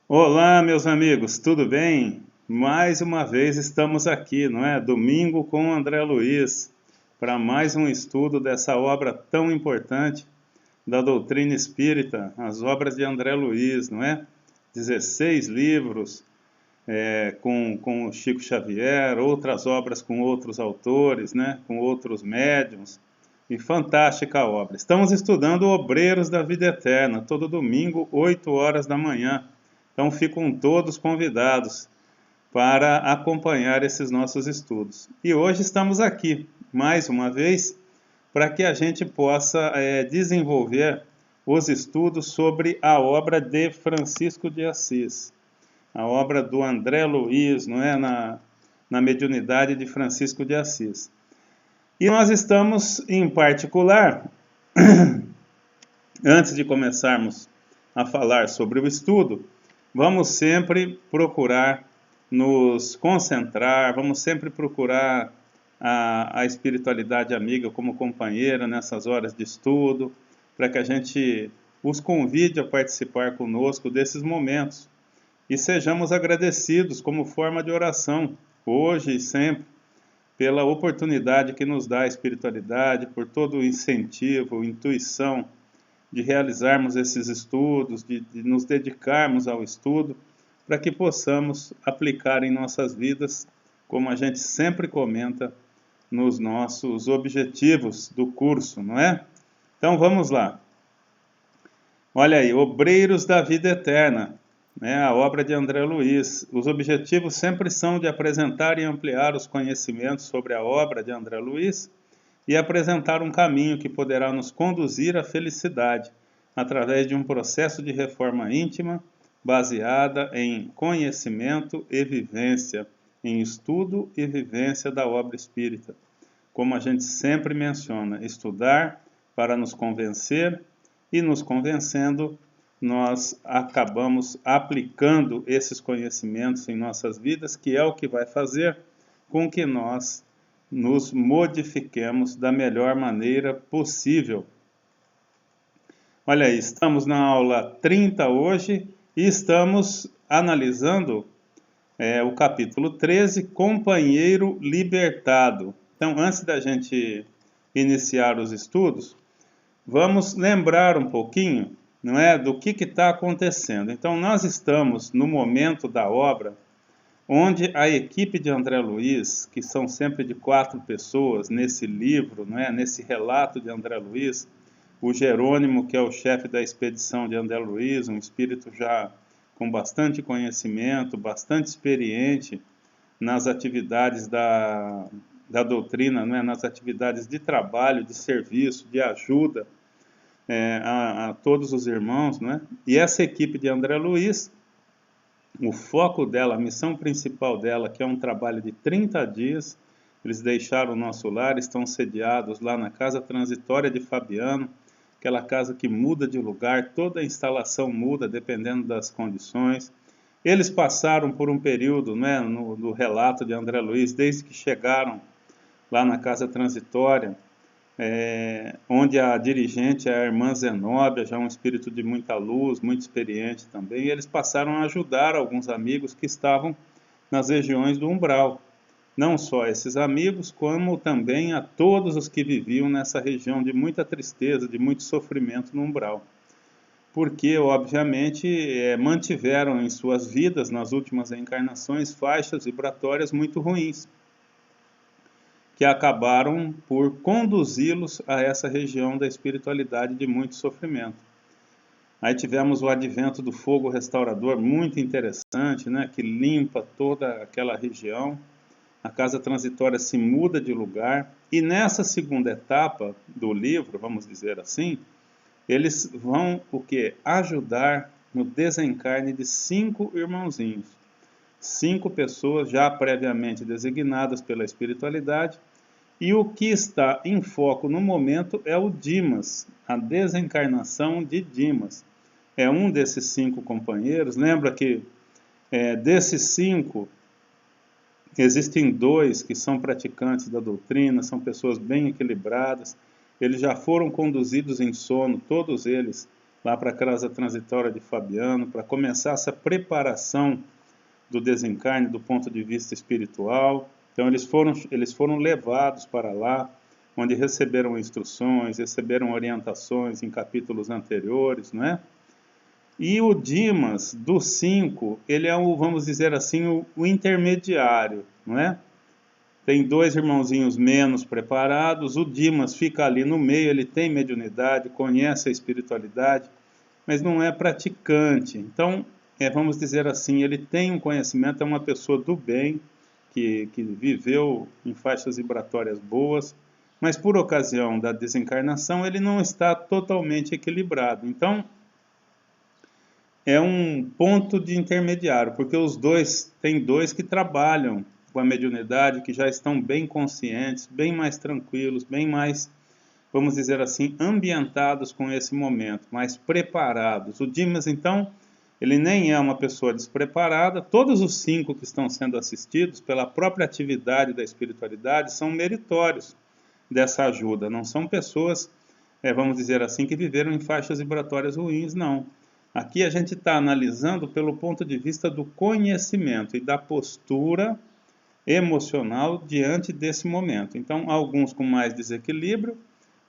Olá, meus amigos, tudo bem? Mais uma vez estamos aqui, não é? Domingo com André Luiz, para mais um estudo dessa obra tão importante da doutrina espírita, as obras de André Luiz, não é? 16 livros com o Chico Xavier, outras obras com outros autores, né? Com outros médiuns, e fantástica obra. Estamos estudando Obreiros da Vida Eterna, todo domingo, 8 horas da manhã. Então ficam todos convidados para acompanhar esses nossos estudos. E hoje estamos aqui, mais uma vez, para que a gente possa desenvolver os estudos sobre a obra de Francisco de Assis, a obra do André Luiz, não é? Na mediunidade de Francisco de Assis. E nós estamos, em particular, antes de começarmos a falar sobre o estudo, vamos sempre procurar nos concentrar, vamos sempre procurar a espiritualidade amiga como companheira nessas horas de estudo, para que a gente os convide a participar conosco desses momentos e sejamos agradecidos como forma de oração, hoje e sempre, pela oportunidade que nos dá a espiritualidade, por todo o incentivo, intuição de realizarmos esses estudos, de nos dedicarmos ao estudo, para que possamos aplicar em nossas vidas, como a gente sempre comenta, nos nossos objetivos do curso, não é? Então vamos lá. Olha aí, Obreiros da Vida Eterna, né, a obra de André Luiz. Os objetivos sempre são de apresentar e ampliar os conhecimentos sobre a obra de André Luiz e apresentar um caminho que poderá nos conduzir à felicidade, através de um processo de reforma íntima, baseada em conhecimento e vivência, em estudo e vivência da obra espírita. Como a gente sempre menciona, estudar para nos convencer e nos convencendo, nós acabamos aplicando esses conhecimentos em nossas vidas, que é o que vai fazer com que nós nos modifiquemos da melhor maneira possível. Olha aí, estamos na aula 30 hoje e estamos analisando o capítulo 13, Companheiro Libertado. Então, antes da gente iniciar os estudos, vamos lembrar um pouquinho, não é, do que está acontecendo. Então, nós estamos no momento da obra onde a equipe de André Luiz, que são sempre de 4 pessoas nesse livro, não é, nesse relato de André Luiz, o Jerônimo, que é o chefe da expedição de André Luiz, um espírito já com bastante conhecimento, bastante experiente nas atividades da doutrina, não é, nas atividades de trabalho, de serviço, de ajuda a todos os irmãos, não é? E essa equipe de André Luiz, o foco dela, a missão principal dela, que é um trabalho de 30 dias, eles deixaram o nosso lar, estão sediados lá na Casa Transitória de Fabiano, aquela casa que muda de lugar, toda a instalação muda dependendo das condições. Eles passaram por um período, né, no relato de André Luiz, desde que chegaram lá na Casa Transitória, onde a dirigente é a irmã Zenóbia, já um espírito de muita luz, muito experiente também, e eles passaram a ajudar alguns amigos que estavam nas regiões do umbral. Não só esses amigos, como também a todos os que viviam nessa região de muita tristeza, de muito sofrimento no umbral. Porque, obviamente, mantiveram em suas vidas, nas últimas encarnações, faixas vibratórias muito ruins, que acabaram por conduzi-los a essa região da espiritualidade de muito sofrimento. Aí tivemos o advento do fogo restaurador, muito interessante, né, que limpa toda aquela região. A casa transitória se muda de lugar, e nessa segunda etapa do livro, vamos dizer assim, eles vão o quê? Ajudar no desencarne de 5 irmãozinhos. 5 pessoas já previamente designadas pela espiritualidade, e o que está em foco no momento é o Dimas, a desencarnação de Dimas. É um desses 5 companheiros. Lembra que desses 5, existem 2 que são praticantes da doutrina, são pessoas bem equilibradas, eles já foram conduzidos em sono, todos eles, lá para a casa transitória de Fabiano, para começar essa preparação do desencarne do ponto de vista espiritual. Então eles foram levados para lá, onde receberam instruções, receberam orientações em capítulos anteriores, não é? E o Dimas, dos 5, ele é o, vamos dizer assim, o intermediário, não é? Tem 2 irmãozinhos menos preparados, o Dimas fica ali no meio, ele tem mediunidade, conhece a espiritualidade, mas não é praticante. Então, vamos dizer assim, ele tem um conhecimento, é uma pessoa do bem, que viveu em faixas vibratórias boas, mas por ocasião da desencarnação ele não está totalmente equilibrado. Então, é um ponto de intermediário, porque os dois, tem 2 que trabalham com a mediunidade, que já estão bem conscientes, bem mais tranquilos, bem mais, vamos dizer assim, ambientados com esse momento, mais preparados. O Dimas, então, ele nem é uma pessoa despreparada. Todos os 5 que estão sendo assistidos, pela própria atividade da espiritualidade, são meritórios dessa ajuda. Não são pessoas, vamos dizer assim, que viveram em faixas vibratórias ruins, não. Aqui a gente está analisando pelo ponto de vista do conhecimento e da postura emocional diante desse momento. Então, alguns com mais desequilíbrio,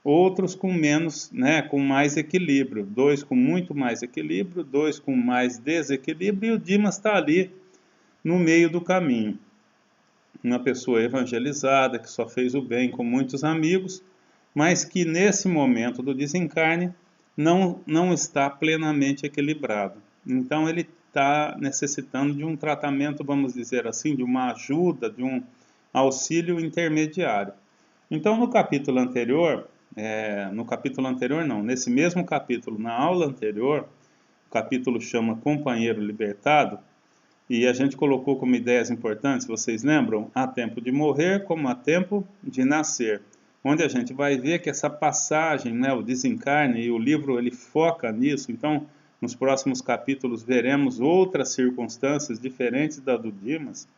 outros com menos, né, com mais equilíbrio. 2 com muito mais equilíbrio, 2 com mais desequilíbrio, e o Dimas está ali no meio do caminho. Uma pessoa evangelizada, que só fez o bem com muitos amigos, mas que nesse momento do desencarne não está plenamente equilibrado. Então ele está necessitando de um tratamento, vamos dizer assim, de uma ajuda, de um auxílio intermediário. Então no capítulo anterior, nesse mesmo capítulo, na aula anterior, o capítulo chama Companheiro Libertado, e a gente colocou como ideias importantes, vocês lembram? Há tempo de morrer como há tempo de nascer. Onde a gente vai ver que essa passagem, né, o desencarne, e o livro ele foca nisso. Então, nos próximos capítulos veremos outras circunstâncias diferentes da do Dimas.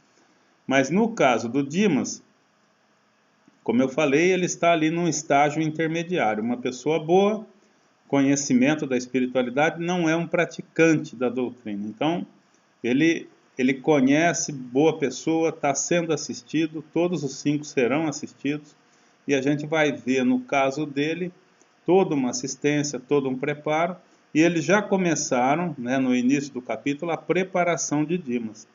Mas no caso do Dimas, como eu falei, ele está ali num estágio intermediário. Uma pessoa boa, conhecimento da espiritualidade, não é um praticante da doutrina. Então, ele conhece, boa pessoa, está sendo assistido, todos os 5 serão assistidos, e a gente vai ver, no caso dele, toda uma assistência, todo um preparo, e eles já começaram, né, no início do capítulo, a preparação de Dimas.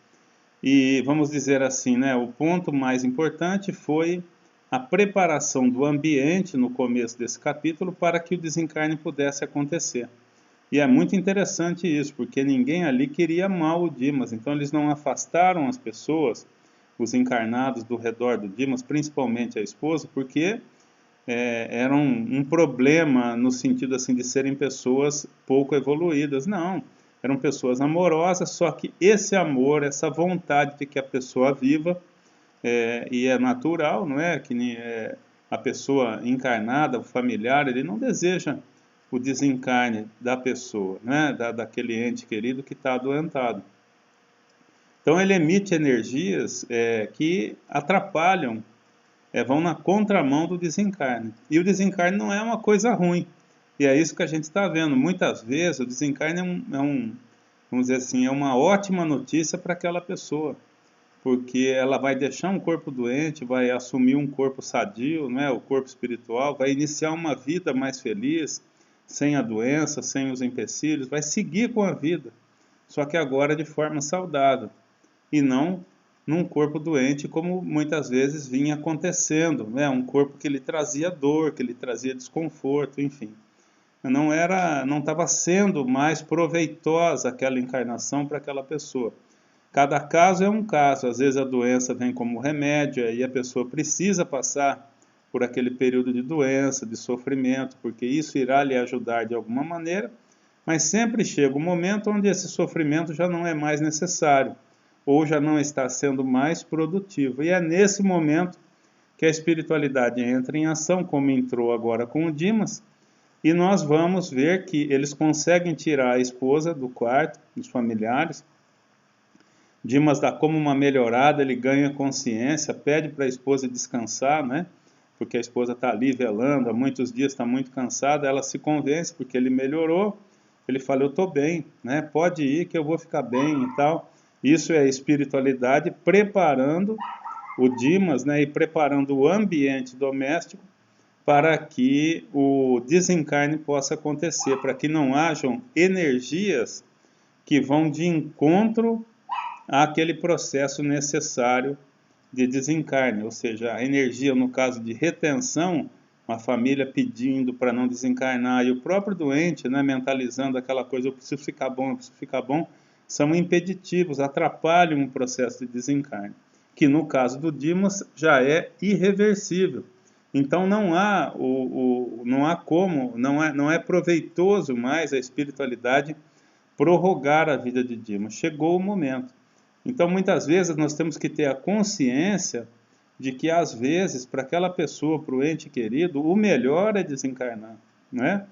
E vamos dizer assim, né, o ponto mais importante foi a preparação do ambiente no começo desse capítulo para que o desencarne pudesse acontecer. E é muito interessante isso, porque ninguém ali queria mal o Dimas, então eles não afastaram as pessoas, os encarnados do redor do Dimas, principalmente a esposa, porque era um problema no sentido assim de serem pessoas pouco evoluídas. Não, eram pessoas amorosas, só que esse amor, essa vontade de que a pessoa viva, e é natural, não é? Que a pessoa encarnada, o familiar, ele não deseja o desencarne da pessoa, né? daquele ente querido que está adoentado. Então ele emite energias que atrapalham, vão na contramão do desencarne. E o desencarne não é uma coisa ruim. E é isso que a gente está vendo. Muitas vezes o desencarne vamos dizer assim, é uma ótima notícia para aquela pessoa, porque ela vai deixar um corpo doente, vai assumir um corpo sadio, né, o corpo espiritual, vai iniciar uma vida mais feliz, sem a doença, sem os empecilhos, vai seguir com a vida, só que agora de forma saudável, e não num corpo doente como muitas vezes vinha acontecendo, né, um corpo que lhe trazia dor, que lhe trazia desconforto, enfim. Não estava sendo mais proveitosa aquela encarnação para aquela pessoa. Cada caso é um caso, às vezes a doença vem como remédio e a pessoa precisa passar por aquele período de doença, de sofrimento, porque isso irá lhe ajudar de alguma maneira, mas sempre chega um momento onde esse sofrimento já não é mais necessário, ou já não está sendo mais produtivo. E é nesse momento que a espiritualidade entra em ação, como entrou agora com o Dimas, e nós vamos ver que eles conseguem tirar a esposa do quarto, dos familiares. Dimas dá como uma melhorada, ele ganha consciência, pede para a esposa descansar, né? Porque a esposa está ali velando, há muitos dias está muito cansada, ela se convence porque ele melhorou, ele fala, eu estou bem, né? Pode ir que eu vou ficar bem e tal. Isso é a espiritualidade preparando o Dimas, né? E preparando o ambiente doméstico para que o desencarne possa acontecer, para que não hajam energias que vão de encontro àquele processo necessário de desencarne, ou seja, a energia, no caso de retenção, uma família pedindo para não desencarnar, e o próprio doente, né, mentalizando aquela coisa, eu preciso ficar bom, eu preciso ficar bom, são impeditivos, atrapalham o processo de desencarne, que no caso do Dimas já é irreversível. Então não há, não há como, não é proveitoso mais a espiritualidade prorrogar a vida de Dimas. Chegou o momento. Então, muitas vezes, nós temos que ter a consciência de que, às vezes, para aquela pessoa, para o ente querido, o melhor é desencarnar, né?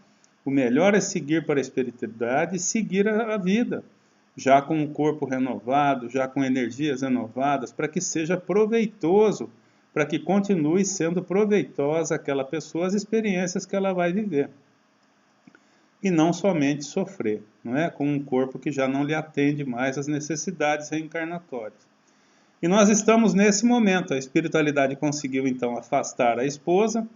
O melhor é seguir para a espiritualidade e seguir a vida, já com o corpo renovado, já com energias renovadas, para que seja proveitoso, para que continue sendo proveitosa aquela pessoa, as experiências que ela vai viver. E não somente sofrer, não é? Com um corpo que já não lhe atende mais às necessidades reencarnatórias. E nós estamos nesse momento, a espiritualidade conseguiu então afastar a esposa,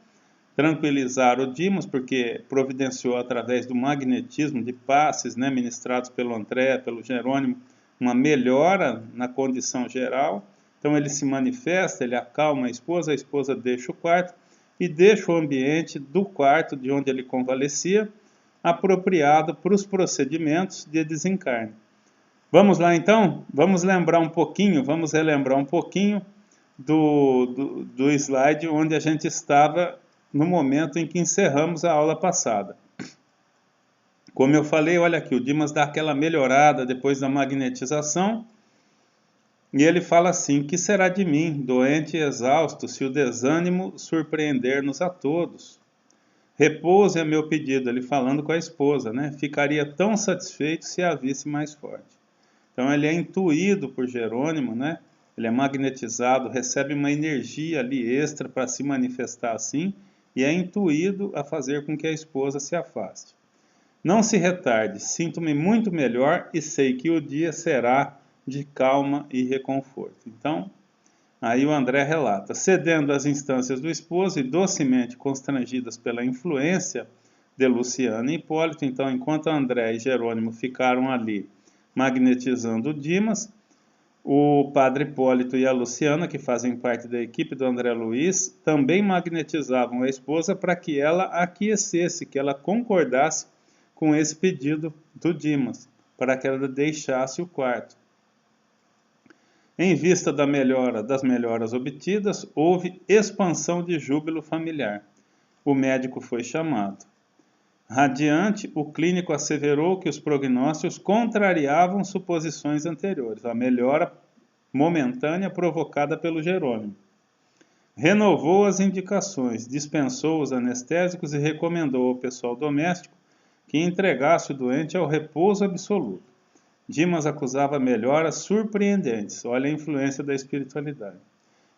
tranquilizar o Dimas, porque providenciou através do magnetismo de passes, né, ministrados pelo André, pelo Jerônimo, uma melhora na condição geral. Então ele se manifesta, ele acalma a esposa deixa o quarto e deixa o ambiente do quarto de onde ele convalescia, apropriado para os procedimentos de desencarne. Vamos lá então? Vamos relembrar um pouquinho do slide onde a gente estava no momento em que encerramos a aula passada. Como eu falei, olha aqui, o Dimas dá aquela melhorada depois da magnetização, e ele fala assim, que será de mim, doente e exausto, se o desânimo surpreender-nos a todos? Repouso é meu pedido, ele falando com a esposa, né? Ficaria tão satisfeito se a visse mais forte. Então ele é intuído por Jerônimo, né? Ele é magnetizado, recebe uma energia ali extra para se manifestar assim, e é intuído a fazer com que a esposa se afaste. Não se retarde, sinto-me muito melhor e sei que o dia será de calma e reconforto. Então, aí o André relata, cedendo às instâncias do esposo e docemente constrangidas pela influência de Luciana e Hipólito, então enquanto André e Jerônimo ficaram ali magnetizando o Dimas, o padre Hipólito e a Luciana, que fazem parte da equipe do André Luiz, também magnetizavam a esposa para que ela aquecesse, que ela concordasse com esse pedido do Dimas, para que ela deixasse o quarto. Em vista das melhoras obtidas, houve expansão de júbilo familiar. O médico foi chamado. Radiante, o clínico asseverou que os prognósticos contrariavam suposições anteriores, a melhora momentânea provocada pelo Jerônimo. Renovou as indicações, dispensou os anestésicos e recomendou ao pessoal doméstico que entregasse o doente ao repouso absoluto. Dimas acusava melhoras surpreendentes, olha a influência da espiritualidade.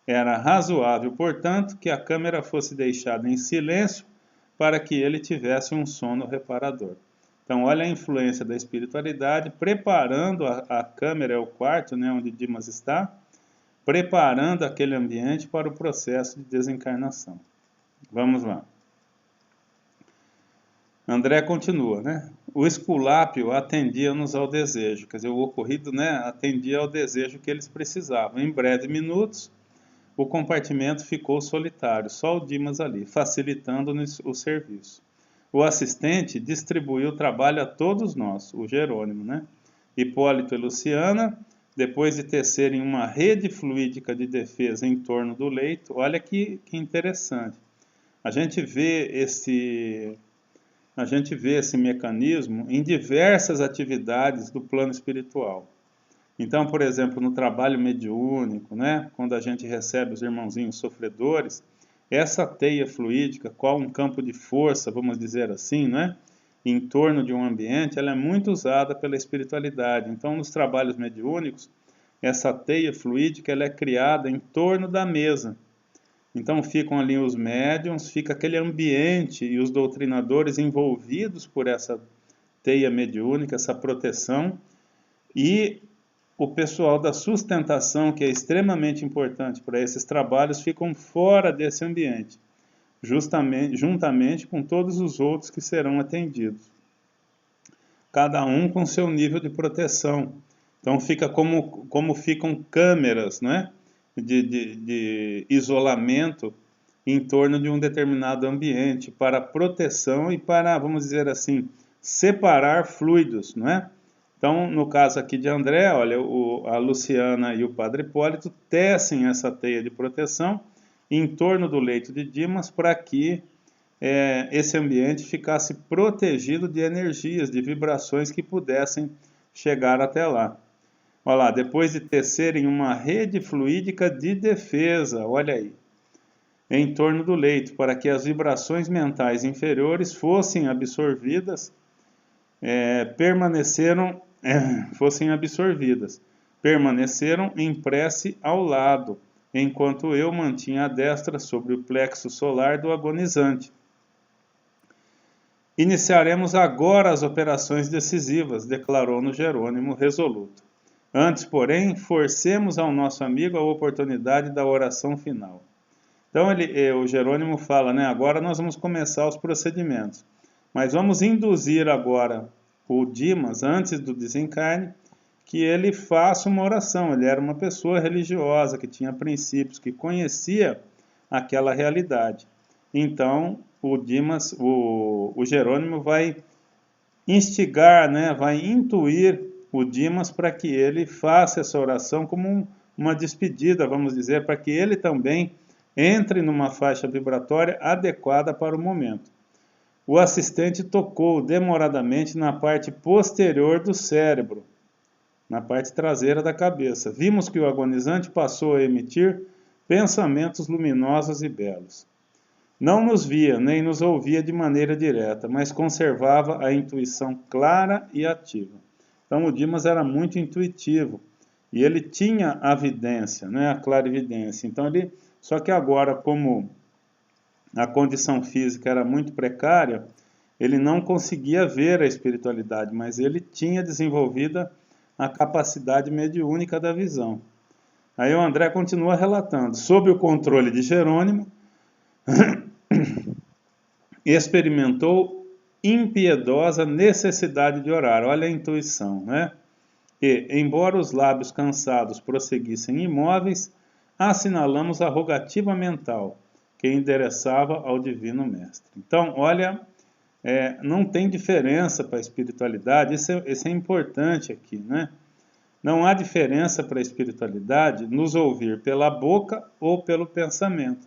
Era razoável, portanto, que a câmara fosse deixada em silêncio para que ele tivesse um sono reparador. Então, olha a influência da espiritualidade, preparando a câmara, o quarto, né, onde Dimas está, preparando aquele ambiente para o processo de desencarnação. Vamos lá. André continua, né? O esculápio atendia-nos ao desejo, quer dizer, o ocorrido, né, atendia ao desejo que eles precisavam. Em breves minutos, o compartimento ficou solitário, só o Dimas ali, facilitando-nos o serviço. O assistente distribuiu o trabalho a todos nós, o Jerônimo, né? Hipólito e Luciana, depois de tecerem uma rede fluídica de defesa em torno do leito, olha que interessante. A gente vê esse mecanismo em diversas atividades do plano espiritual. Então, por exemplo, no trabalho mediúnico, né, quando a gente recebe os irmãozinhos sofredores, essa teia fluídica, qual um campo de força, vamos dizer assim, né, em torno de um ambiente, ela é muito usada pela espiritualidade. Então, nos trabalhos mediúnicos, essa teia fluídica ela é criada em torno da mesa. Então ficam ali os médiuns, fica aquele ambiente e os doutrinadores envolvidos por essa teia mediúnica, essa proteção, e o pessoal da sustentação, que é extremamente importante para esses trabalhos, ficam fora desse ambiente, juntamente com todos os outros que serão atendidos, cada um com seu nível de proteção. Então fica como ficam câmeras, né, de isolamento em torno de um determinado ambiente, para proteção e para, vamos dizer assim, separar fluidos, não é? Então, no caso aqui de André, olha, a Luciana e o Padre Hipólito tecem essa teia de proteção em torno do leito de Dimas para que esse ambiente ficasse protegido de energias, de vibrações que pudessem chegar até lá. Olha lá, depois de tecerem uma rede fluídica de defesa, olha aí, em torno do leito, para que as vibrações mentais inferiores fossem absorvidas, permaneceram em prece ao lado, enquanto eu mantinha a destra sobre o plexo solar do agonizante. Iniciaremos agora as operações decisivas, declarou-nos Jerônimo resoluto. Antes, porém, forcemos ao nosso amigo a oportunidade da oração final. Então, o Jerônimo fala, né, agora nós vamos começar os procedimentos, mas vamos induzir agora o Dimas, antes do desencarne, que ele faça uma oração. Ele era uma pessoa religiosa, que tinha princípios, que conhecia aquela realidade. Então, o Dimas, o Jerônimo vai instigar, né, vai intuir o Dimas para que ele faça essa oração como uma despedida, vamos dizer, para que ele também entre numa faixa vibratória adequada para o momento. O assistente tocou demoradamente na parte posterior do cérebro, na parte traseira da cabeça. Vimos que o agonizante passou a emitir pensamentos luminosos e belos. Não nos via, nem nos ouvia de maneira direta, mas conservava a intuição clara e ativa. Então o Dimas era muito intuitivo, e ele tinha a vidência, né, a clarividência. Então só que agora, como a condição física era muito precária, ele não conseguia ver a espiritualidade, mas ele tinha desenvolvida a capacidade mediúnica da visão. Aí o André continua relatando, sob o controle de Jerônimo, experimentou impiedosa necessidade de orar. Olha a intuição, né? E, embora os lábios cansados prosseguissem imóveis, assinalamos a rogativa mental que endereçava ao Divino Mestre. Então, olha, não tem diferença para a espiritualidade, isso é importante aqui, né? Não há diferença para a espiritualidade nos ouvir pela boca ou pelo pensamento.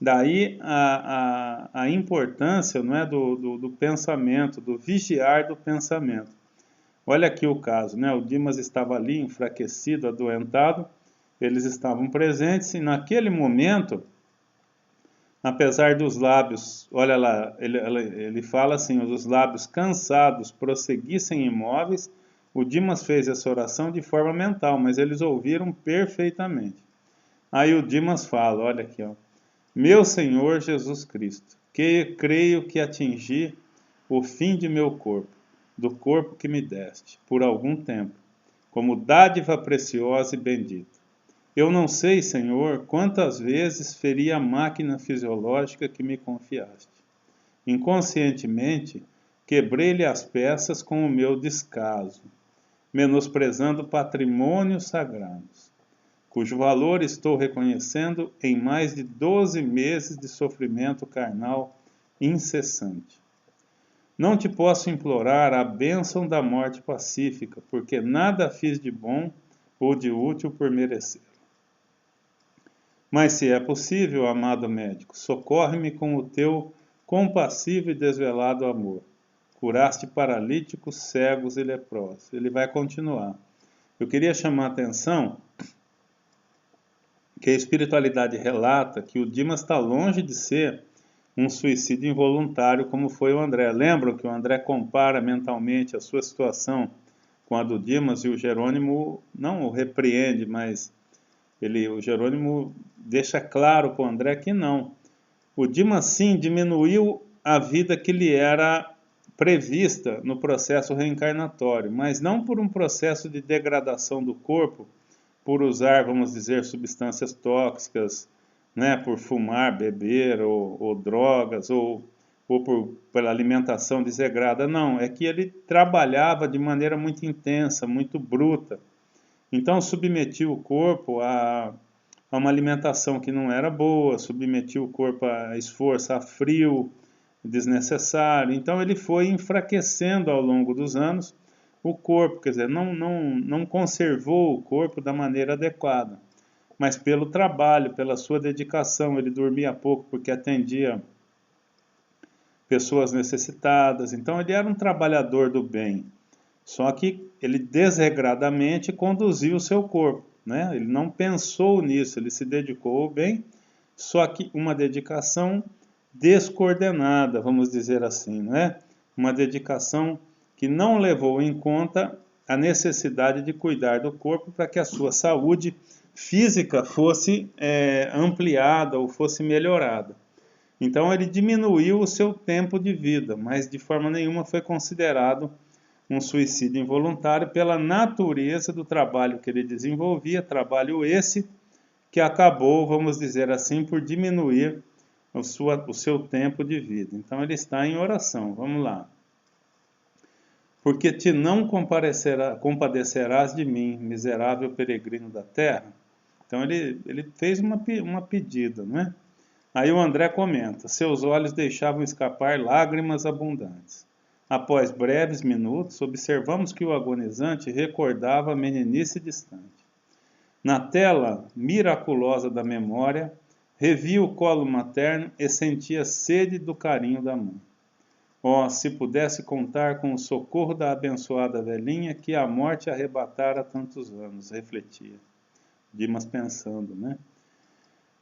Daí a importância, não é, do pensamento, do vigiar do pensamento. Olha aqui o caso, né? O Dimas estava ali enfraquecido, adoentado, eles estavam presentes e naquele momento, apesar dos lábios, olha lá, ele fala assim, os lábios cansados prosseguissem imóveis, o Dimas fez essa oração de forma mental, mas eles ouviram perfeitamente. Aí o Dimas fala, olha aqui, ó, meu Senhor Jesus Cristo, que creio que atingi o fim de meu corpo, do corpo que me deste, por algum tempo, como dádiva preciosa e bendita. Eu não sei, Senhor, quantas vezes feri a máquina fisiológica que me confiaste. Inconscientemente, quebrei-lhe as peças com o meu descaso, menosprezando patrimônios sagrados, cujo valor estou reconhecendo em mais de 12 meses de sofrimento carnal incessante. Não te posso implorar a bênção da morte pacífica, porque nada fiz de bom ou de útil por merecer. Mas se é possível, amado médico, socorre-me com o teu compassivo e desvelado amor. Curaste paralíticos, cegos e leprosos. Ele vai continuar. Eu queria chamar a atenção que a espiritualidade relata que o Dimas está longe de ser um suicídio involuntário como foi o André. Lembram que o André compara mentalmente a sua situação com a do Dimas e o Jerônimo não o repreende, mas o Jerônimo deixa claro para o André que não. O Dimas sim diminuiu a vida que lhe era prevista no processo reencarnatório, mas não por um processo de degradação do corpo, por usar, vamos dizer, substâncias tóxicas, né, por fumar, beber, ou drogas, ou pela alimentação desregrada. Não, é que ele trabalhava de maneira muito intensa, muito bruta. Então submetia o corpo a uma alimentação que não era boa, submetia o corpo a esforço, a frio desnecessário. Então ele foi enfraquecendo ao longo dos anos o corpo, quer dizer, não conservou o corpo da maneira adequada. Mas pelo trabalho, pela sua dedicação, ele dormia pouco porque atendia pessoas necessitadas. Então ele era um trabalhador do bem. Só que ele desregradamente conduziu o seu corpo, né? Ele não pensou nisso, ele se dedicou ao bem, só que uma dedicação descoordenada, vamos dizer assim, né? Uma dedicação que não levou em conta a necessidade de cuidar do corpo para que a sua saúde física fosse ampliada ou fosse melhorada. Então ele diminuiu o seu tempo de vida, mas de forma nenhuma foi considerado um suicídio involuntário pela natureza do trabalho que ele desenvolvia, trabalho esse que acabou, vamos dizer assim, por diminuir o seu tempo de vida. Então ele está em oração, vamos lá. Porque te não compadecerás de mim, miserável peregrino da terra. Então ele fez uma pedida, né? Aí o André comenta, seus olhos deixavam escapar lágrimas abundantes. Após breves minutos, observamos que o agonizante recordava a meninice distante. Na tela miraculosa da memória, revia o colo materno e sentia sede do carinho da mãe. Oh, se pudesse contar com o socorro da abençoada velhinha que a morte arrebatara há tantos anos, refletia. Dimas pensando, né?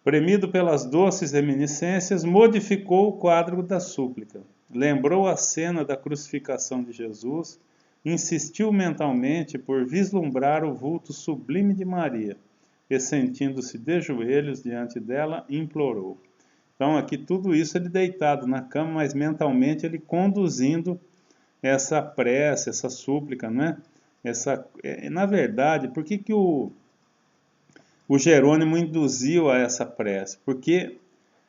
Premido pelas doces reminiscências, modificou o quadro da súplica. Lembrou a cena da crucificação de Jesus, insistiu mentalmente por vislumbrar o vulto sublime de Maria, e sentindo-se de joelhos diante dela, implorou. Então aqui tudo isso ele deitado na cama, mas mentalmente ele conduzindo essa prece, essa súplica, né? Na verdade, por que o Jerônimo induziu a essa prece? Porque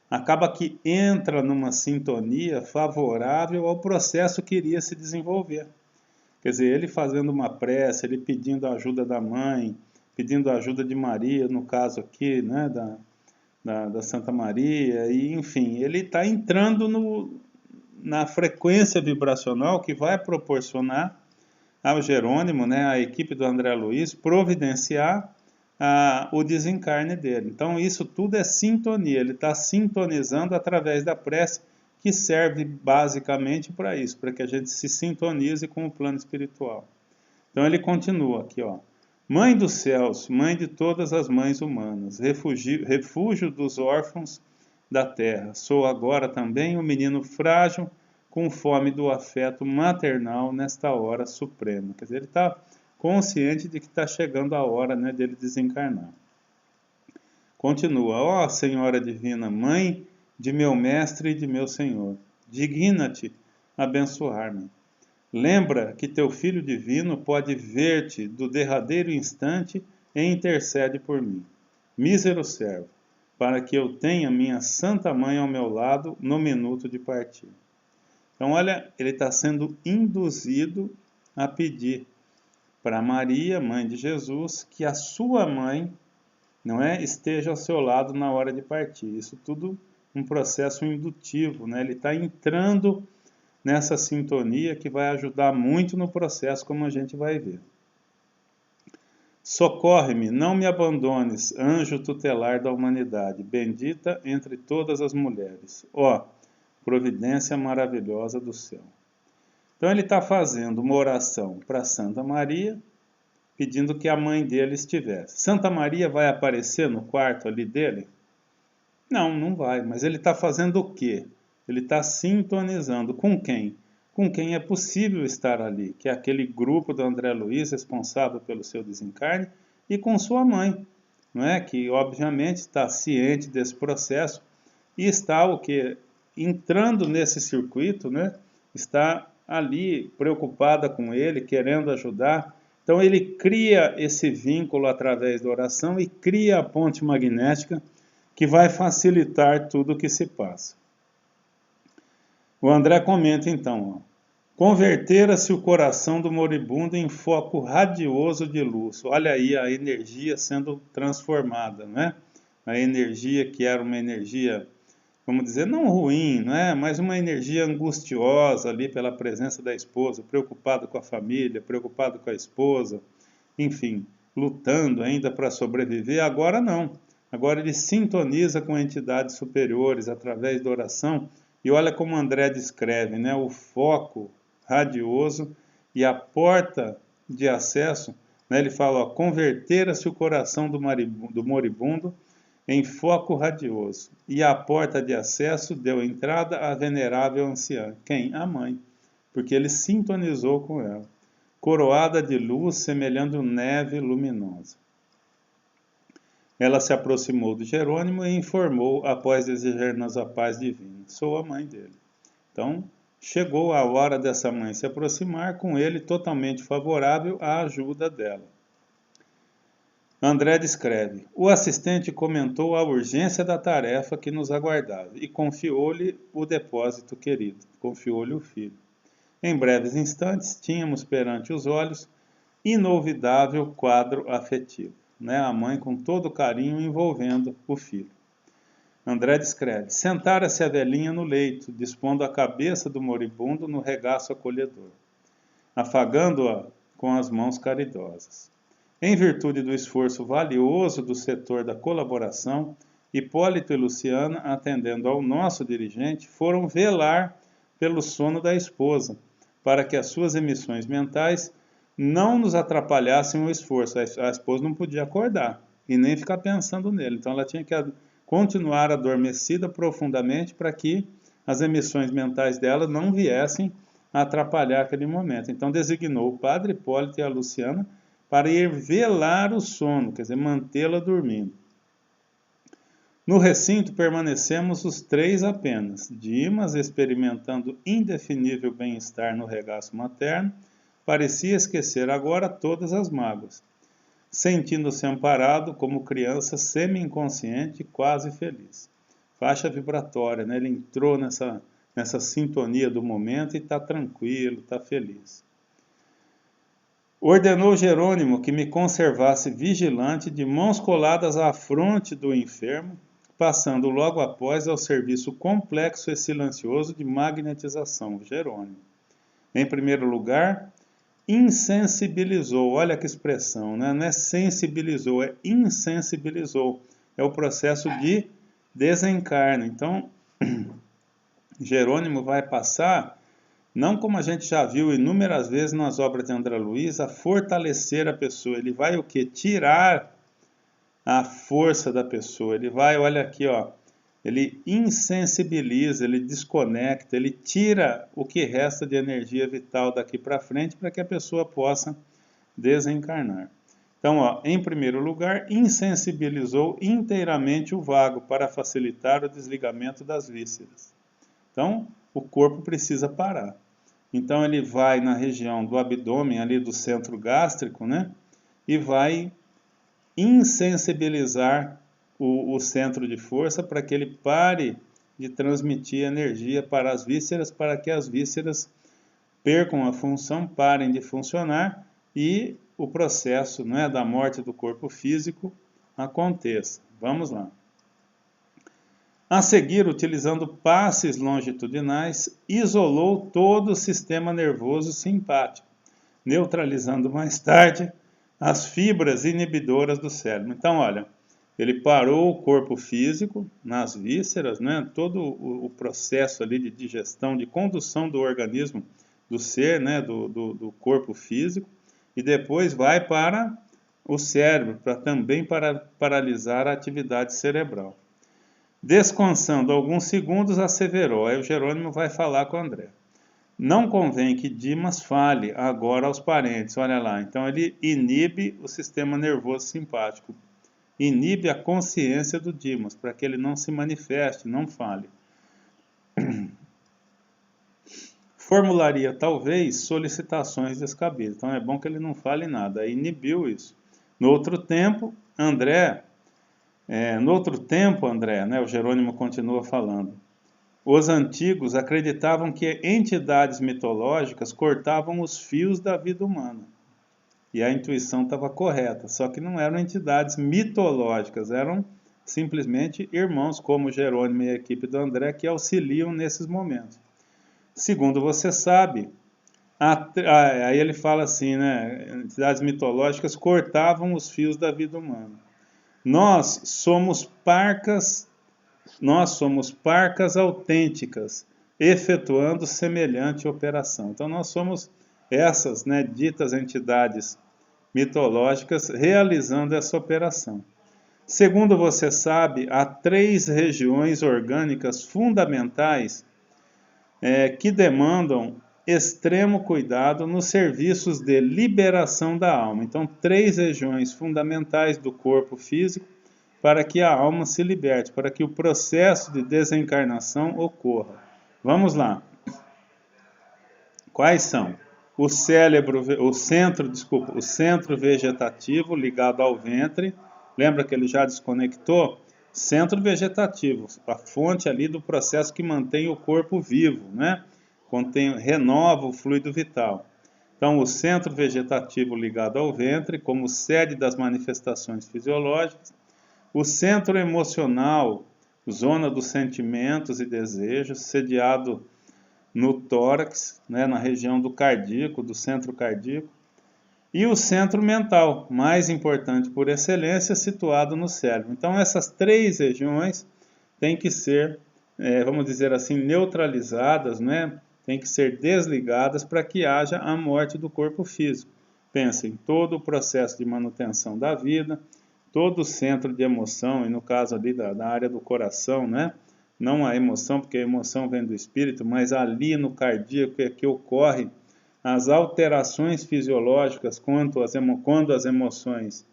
acaba que entra numa sintonia favorável ao processo que iria se desenvolver. Quer dizer, ele fazendo uma prece, ele pedindo a ajuda da mãe, pedindo a ajuda de Maria, no caso aqui, né, da Santa Maria, e enfim, ele está entrando na frequência vibracional que vai proporcionar ao Jerônimo, né, à equipe do André Luiz, providenciar o desencarne dele. Então isso tudo é sintonia, ele está sintonizando através da prece, que serve basicamente para isso, para que a gente se sintonize com o plano espiritual. Então ele continua aqui, ó. Mãe dos céus, mãe de todas as mães humanas, refúgio dos órfãos da terra, sou agora também um menino frágil, com fome do afeto maternal nesta hora suprema. Quer dizer, ele está consciente de que está chegando a hora, né, dele desencarnar. Continua, ó Senhora Divina, Mãe de meu Mestre e de meu Senhor, digna-te abençoar-me. Lembra que teu Filho Divino pode ver-te do derradeiro instante e intercede por mim. Mísero servo, para que eu tenha minha Santa Mãe ao meu lado no minuto de partir. Então, olha, ele está sendo induzido a pedir para Maria, mãe de Jesus, que a sua mãe, não é, esteja ao seu lado na hora de partir. Isso tudo um processo indutivo, né? Ele está entrando nessa sintonia que vai ajudar muito no processo, como a gente vai ver. Socorre-me, não me abandones, anjo tutelar da humanidade, bendita entre todas as mulheres. Ó, providência maravilhosa do céu. Então ele está fazendo uma oração para Santa Maria, pedindo que a mãe dele estivesse. Santa Maria vai aparecer no quarto ali dele? Não vai, mas ele está fazendo o quê? Ele está sintonizando com quem? Com quem é possível estar ali, que é aquele grupo do André Luiz, responsável pelo seu desencarne, e com sua mãe, não é? Que obviamente está ciente desse processo e está o que? Entrando nesse circuito, né? Está ali preocupada com ele, querendo ajudar. Então ele cria esse vínculo através da oração e cria a ponte magnética que vai facilitar tudo o que se passa. O André comenta então, ó, convertera-se o coração do moribundo em foco radioso de luz. Olha aí a energia sendo transformada, né? A energia que era uma energia, vamos dizer, não ruim, né? Mas uma energia angustiosa ali pela presença da esposa, preocupado com a família, preocupado com a esposa, enfim, lutando ainda para sobreviver. Agora não. Agora ele sintoniza com entidades superiores através da oração. E olha como André descreve, né? O foco radioso e a porta de acesso, né? Ele fala, convertera-se o coração do moribundo em foco radioso, e a porta de acesso deu entrada à venerável anciã. Quem? A mãe, porque ele sintonizou com ela, coroada de luz, semelhando neve luminosa. Ela se aproximou de Jerônimo e informou, após desejar-nos a paz divina. Sou a mãe dele. Então, chegou a hora dessa mãe se aproximar, com ele totalmente favorável à ajuda dela. André descreve, o assistente comentou a urgência da tarefa que nos aguardava e confiou-lhe o depósito querido, confiou-lhe o filho. Em breves instantes, tínhamos perante os olhos inolvidável quadro afetivo, né? A mãe com todo carinho envolvendo o filho. André descreve, sentara-se a velhinha no leito, dispondo a cabeça do moribundo no regaço acolhedor, afagando-a com as mãos caridosas. Em virtude do esforço valioso do setor da colaboração, Hipólito e Luciana, atendendo ao nosso dirigente, foram velar pelo sono da esposa, para que as suas emissões mentais não nos atrapalhassem o esforço. A esposa não podia acordar e nem ficar pensando nele, então ela tinha que continuar adormecida profundamente para que as emissões mentais dela não viessem a atrapalhar aquele momento. Então designou o padre Hipólito e a Luciana para ir velar o sono, quer dizer, mantê-la dormindo. No recinto permanecemos os três apenas, Dimas, experimentando indefinível bem-estar no regaço materno, parecia esquecer agora todas as mágoas, sentindo-se amparado como criança semi-inconsciente e quase feliz. Faixa vibratória, né? Ele entrou nessa sintonia do momento e está tranquilo, está feliz. Ordenou Jerônimo que me conservasse vigilante, de mãos coladas à fronte do enfermo, passando logo após ao serviço complexo e silencioso de magnetização. Jerônimo. Em primeiro lugar, insensibilizou. Olha que expressão, né? Não é sensibilizou, é insensibilizou. É o processo de desencarne. Então, Jerônimo vai passar, não como a gente já viu inúmeras vezes nas obras de André Luiz, a fortalecer a pessoa. Ele vai o quê? Tirar a força da pessoa. Ele vai, olha aqui, ó, ele insensibiliza, ele desconecta, ele tira o que resta de energia vital daqui para frente para que a pessoa possa desencarnar. Então, ó, em primeiro lugar, insensibilizou inteiramente o vago para facilitar o desligamento das vísceras. Então, o corpo precisa parar. Então ele vai na região do abdômen, ali do centro gástrico, né? E vai insensibilizar o centro de força para que ele pare de transmitir energia para as vísceras, para que as vísceras percam a função, parem de funcionar e o processo, né, da morte do corpo físico aconteça. Vamos lá. A seguir, utilizando passes longitudinais, isolou todo o sistema nervoso simpático, neutralizando mais tarde as fibras inibidoras do cérebro. Então, olha, ele parou o corpo físico nas vísceras, né? Todo o processo ali de digestão, de condução do organismo, do ser, né? do corpo físico, e depois vai para o cérebro, para também paralisar a atividade cerebral. Descansando alguns segundos, asseverou. Aí o Jerônimo vai falar com o André. Não convém que Dimas fale agora aos parentes, olha lá. Então ele inibe o sistema nervoso simpático, inibe a consciência do Dimas, para que ele não se manifeste, não fale. formularia talvez solicitações descabidas. Então é bom que ele não fale nada, aí inibiu isso. No outro tempo, André, né, o Jerônimo continua falando, os antigos acreditavam que entidades mitológicas cortavam os fios da vida humana. E a intuição estava correta, só que não eram entidades mitológicas, eram simplesmente irmãos como Jerônimo e a equipe do André que auxiliam nesses momentos. Segundo você sabe, aí ele fala assim, né, entidades mitológicas cortavam os fios da vida humana. Nós somos parcas autênticas, efetuando semelhante operação. Então nós somos essas, né, ditas entidades mitológicas realizando essa operação. Segundo você sabe, há 3 regiões orgânicas fundamentais que demandam extremo cuidado nos serviços de liberação da alma. Então, 3 regiões fundamentais do corpo físico para que a alma se liberte, para que o processo de desencarnação ocorra. Vamos lá. Quais são? O centro vegetativo ligado ao ventre. Lembra que ele já desconectou? Centro vegetativo, a fonte ali do processo que mantém o corpo vivo, né? Renova o fluido vital. Então, o centro vegetativo ligado ao ventre, como sede das manifestações fisiológicas. O centro emocional, zona dos sentimentos e desejos, sediado no tórax, né, na região do cardíaco, do centro cardíaco. E o centro mental, mais importante por excelência, situado no cérebro. Então, essas 3 regiões têm que ser, vamos dizer assim, neutralizadas, né? Têm que ser desligadas para que haja a morte do corpo físico. Pensem, todo o processo de manutenção da vida, todo o centro de emoção, e no caso ali da área do coração, né? Não a emoção, porque a emoção vem do espírito, mas ali no cardíaco é que ocorre as alterações fisiológicas quando as emoções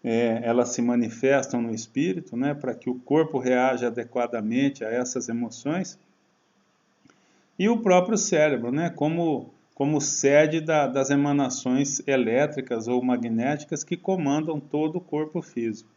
elas se manifestam no espírito, né, para que o corpo reaja adequadamente a essas emoções. E o próprio cérebro, né, como sede das emanações elétricas ou magnéticas que comandam todo o corpo físico.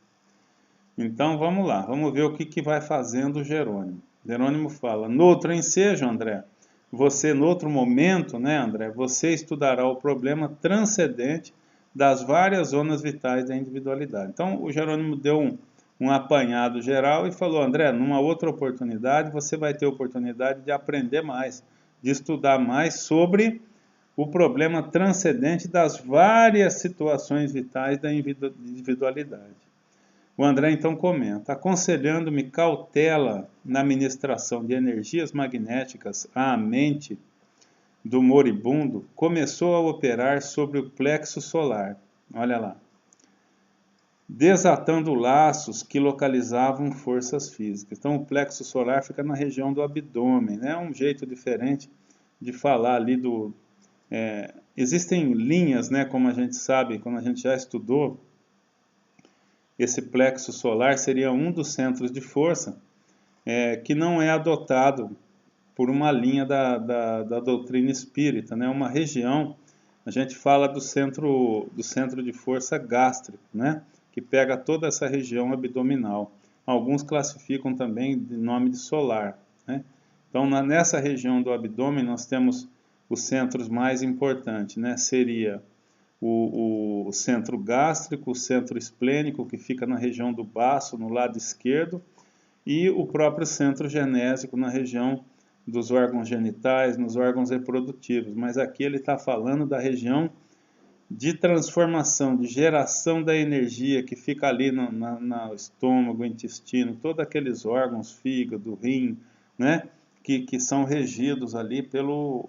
Então vamos lá, vamos ver o que vai fazendo o Jerônimo. Jerônimo fala, no outro ensejo, André, no outro momento, né, André, você estudará o problema transcendente das várias zonas vitais da individualidade. Então, o Jerônimo deu um apanhado geral e falou, André, numa outra oportunidade, você vai ter a oportunidade de aprender mais, de estudar mais sobre o problema transcendente das várias situações vitais da individualidade. O André então comenta, aconselhando-me cautela na ministração de energias magnéticas à mente do moribundo, começou a operar sobre o plexo solar, olha lá, desatando laços que localizavam forças físicas. Então o plexo solar fica na região do abdômen, né? Um jeito diferente de falar ali existem linhas, né, como a gente sabe, como a gente já estudou, esse plexo solar seria um dos centros de força que não é adotado por uma linha da doutrina espírita, né? Uma região, a gente fala do centro de força gástrico, né? Que pega toda essa região abdominal. Alguns classificam também de nome de solar, né? Então, nessa região do abdômen, nós temos os centros mais importantes, né? Seria o centro gástrico, o centro esplênico, que fica na região do baço, no lado esquerdo, e o próprio centro genésico, na região dos órgãos genitais, nos órgãos reprodutivos. Mas aqui ele está falando da região de transformação, de geração da energia, que fica ali no estômago, intestino, todos aqueles órgãos, fígado, rim, né, que são regidos ali pelo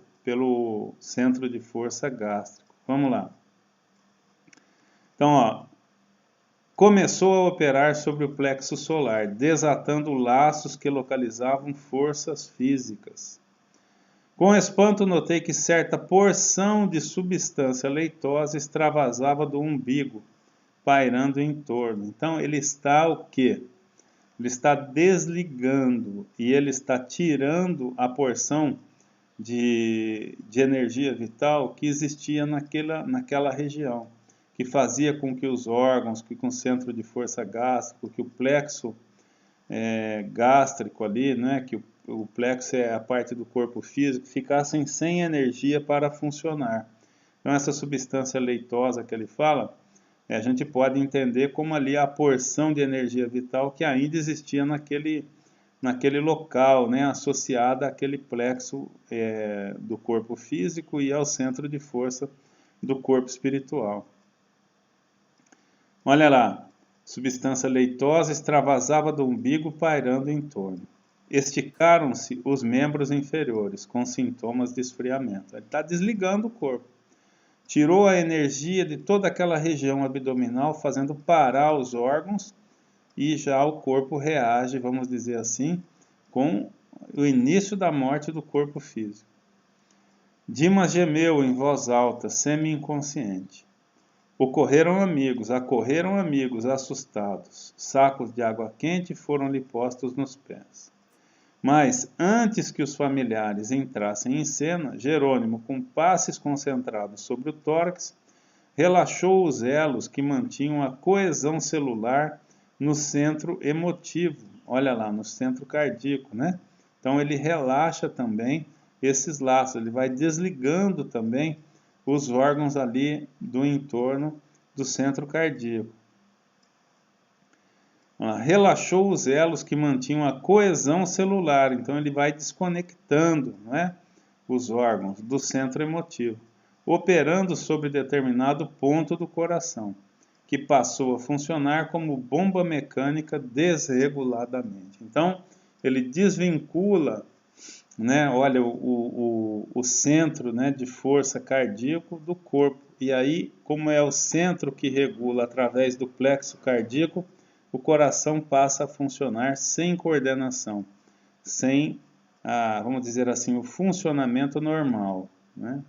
centro de força gástrico. Vamos lá. Então, ó, começou a operar sobre o plexo solar, desatando laços que localizavam forças físicas. Com espanto, notei que certa porção de substância leitosa extravasava do umbigo, pairando em torno. Então, ele está o quê? Ele está desligando e ele está tirando a porção de energia vital que existia naquela região, que fazia com que os órgãos, que com o centro de força gástrico, que o plexo gástrico ali, né, que o plexo é a parte do corpo físico, ficassem sem energia para funcionar. Então essa substância leitosa que ele fala, a gente pode entender como ali a porção de energia vital que ainda existia naquele local, né, associada àquele plexo do corpo físico e ao centro de força do corpo espiritual. Olha lá, substância leitosa extravasava do umbigo pairando em torno. Esticaram-se os membros inferiores, com sintomas de esfriamento. Ele está desligando o corpo. Tirou a energia de toda aquela região abdominal, fazendo parar os órgãos, e já o corpo reage, vamos dizer assim, com o início da morte do corpo físico. Dimas gemeu em voz alta, semi-inconsciente. Acorreram amigos, assustados. Sacos de água quente foram-lhe postos nos pés. Mas, antes que os familiares entrassem em cena, Jerônimo, com passes concentrados sobre o tórax, relaxou os elos que mantinham a coesão celular no centro emotivo, olha lá, no centro cardíaco, né? Então ele relaxa também esses laços, ele vai desligando também os órgãos ali do entorno do centro cardíaco. Relaxou os elos que mantinham a coesão celular, então ele vai desconectando, não é, os órgãos do centro emotivo, operando sobre determinado ponto do coração, que passou a funcionar como bomba mecânica desreguladamente. Então, ele desvincula, né, olha, o centro, né, de força cardíaco do corpo. E aí, como é o centro que regula através do plexo cardíaco, o coração passa a funcionar sem coordenação, sem, vamos dizer assim, o funcionamento normal, né?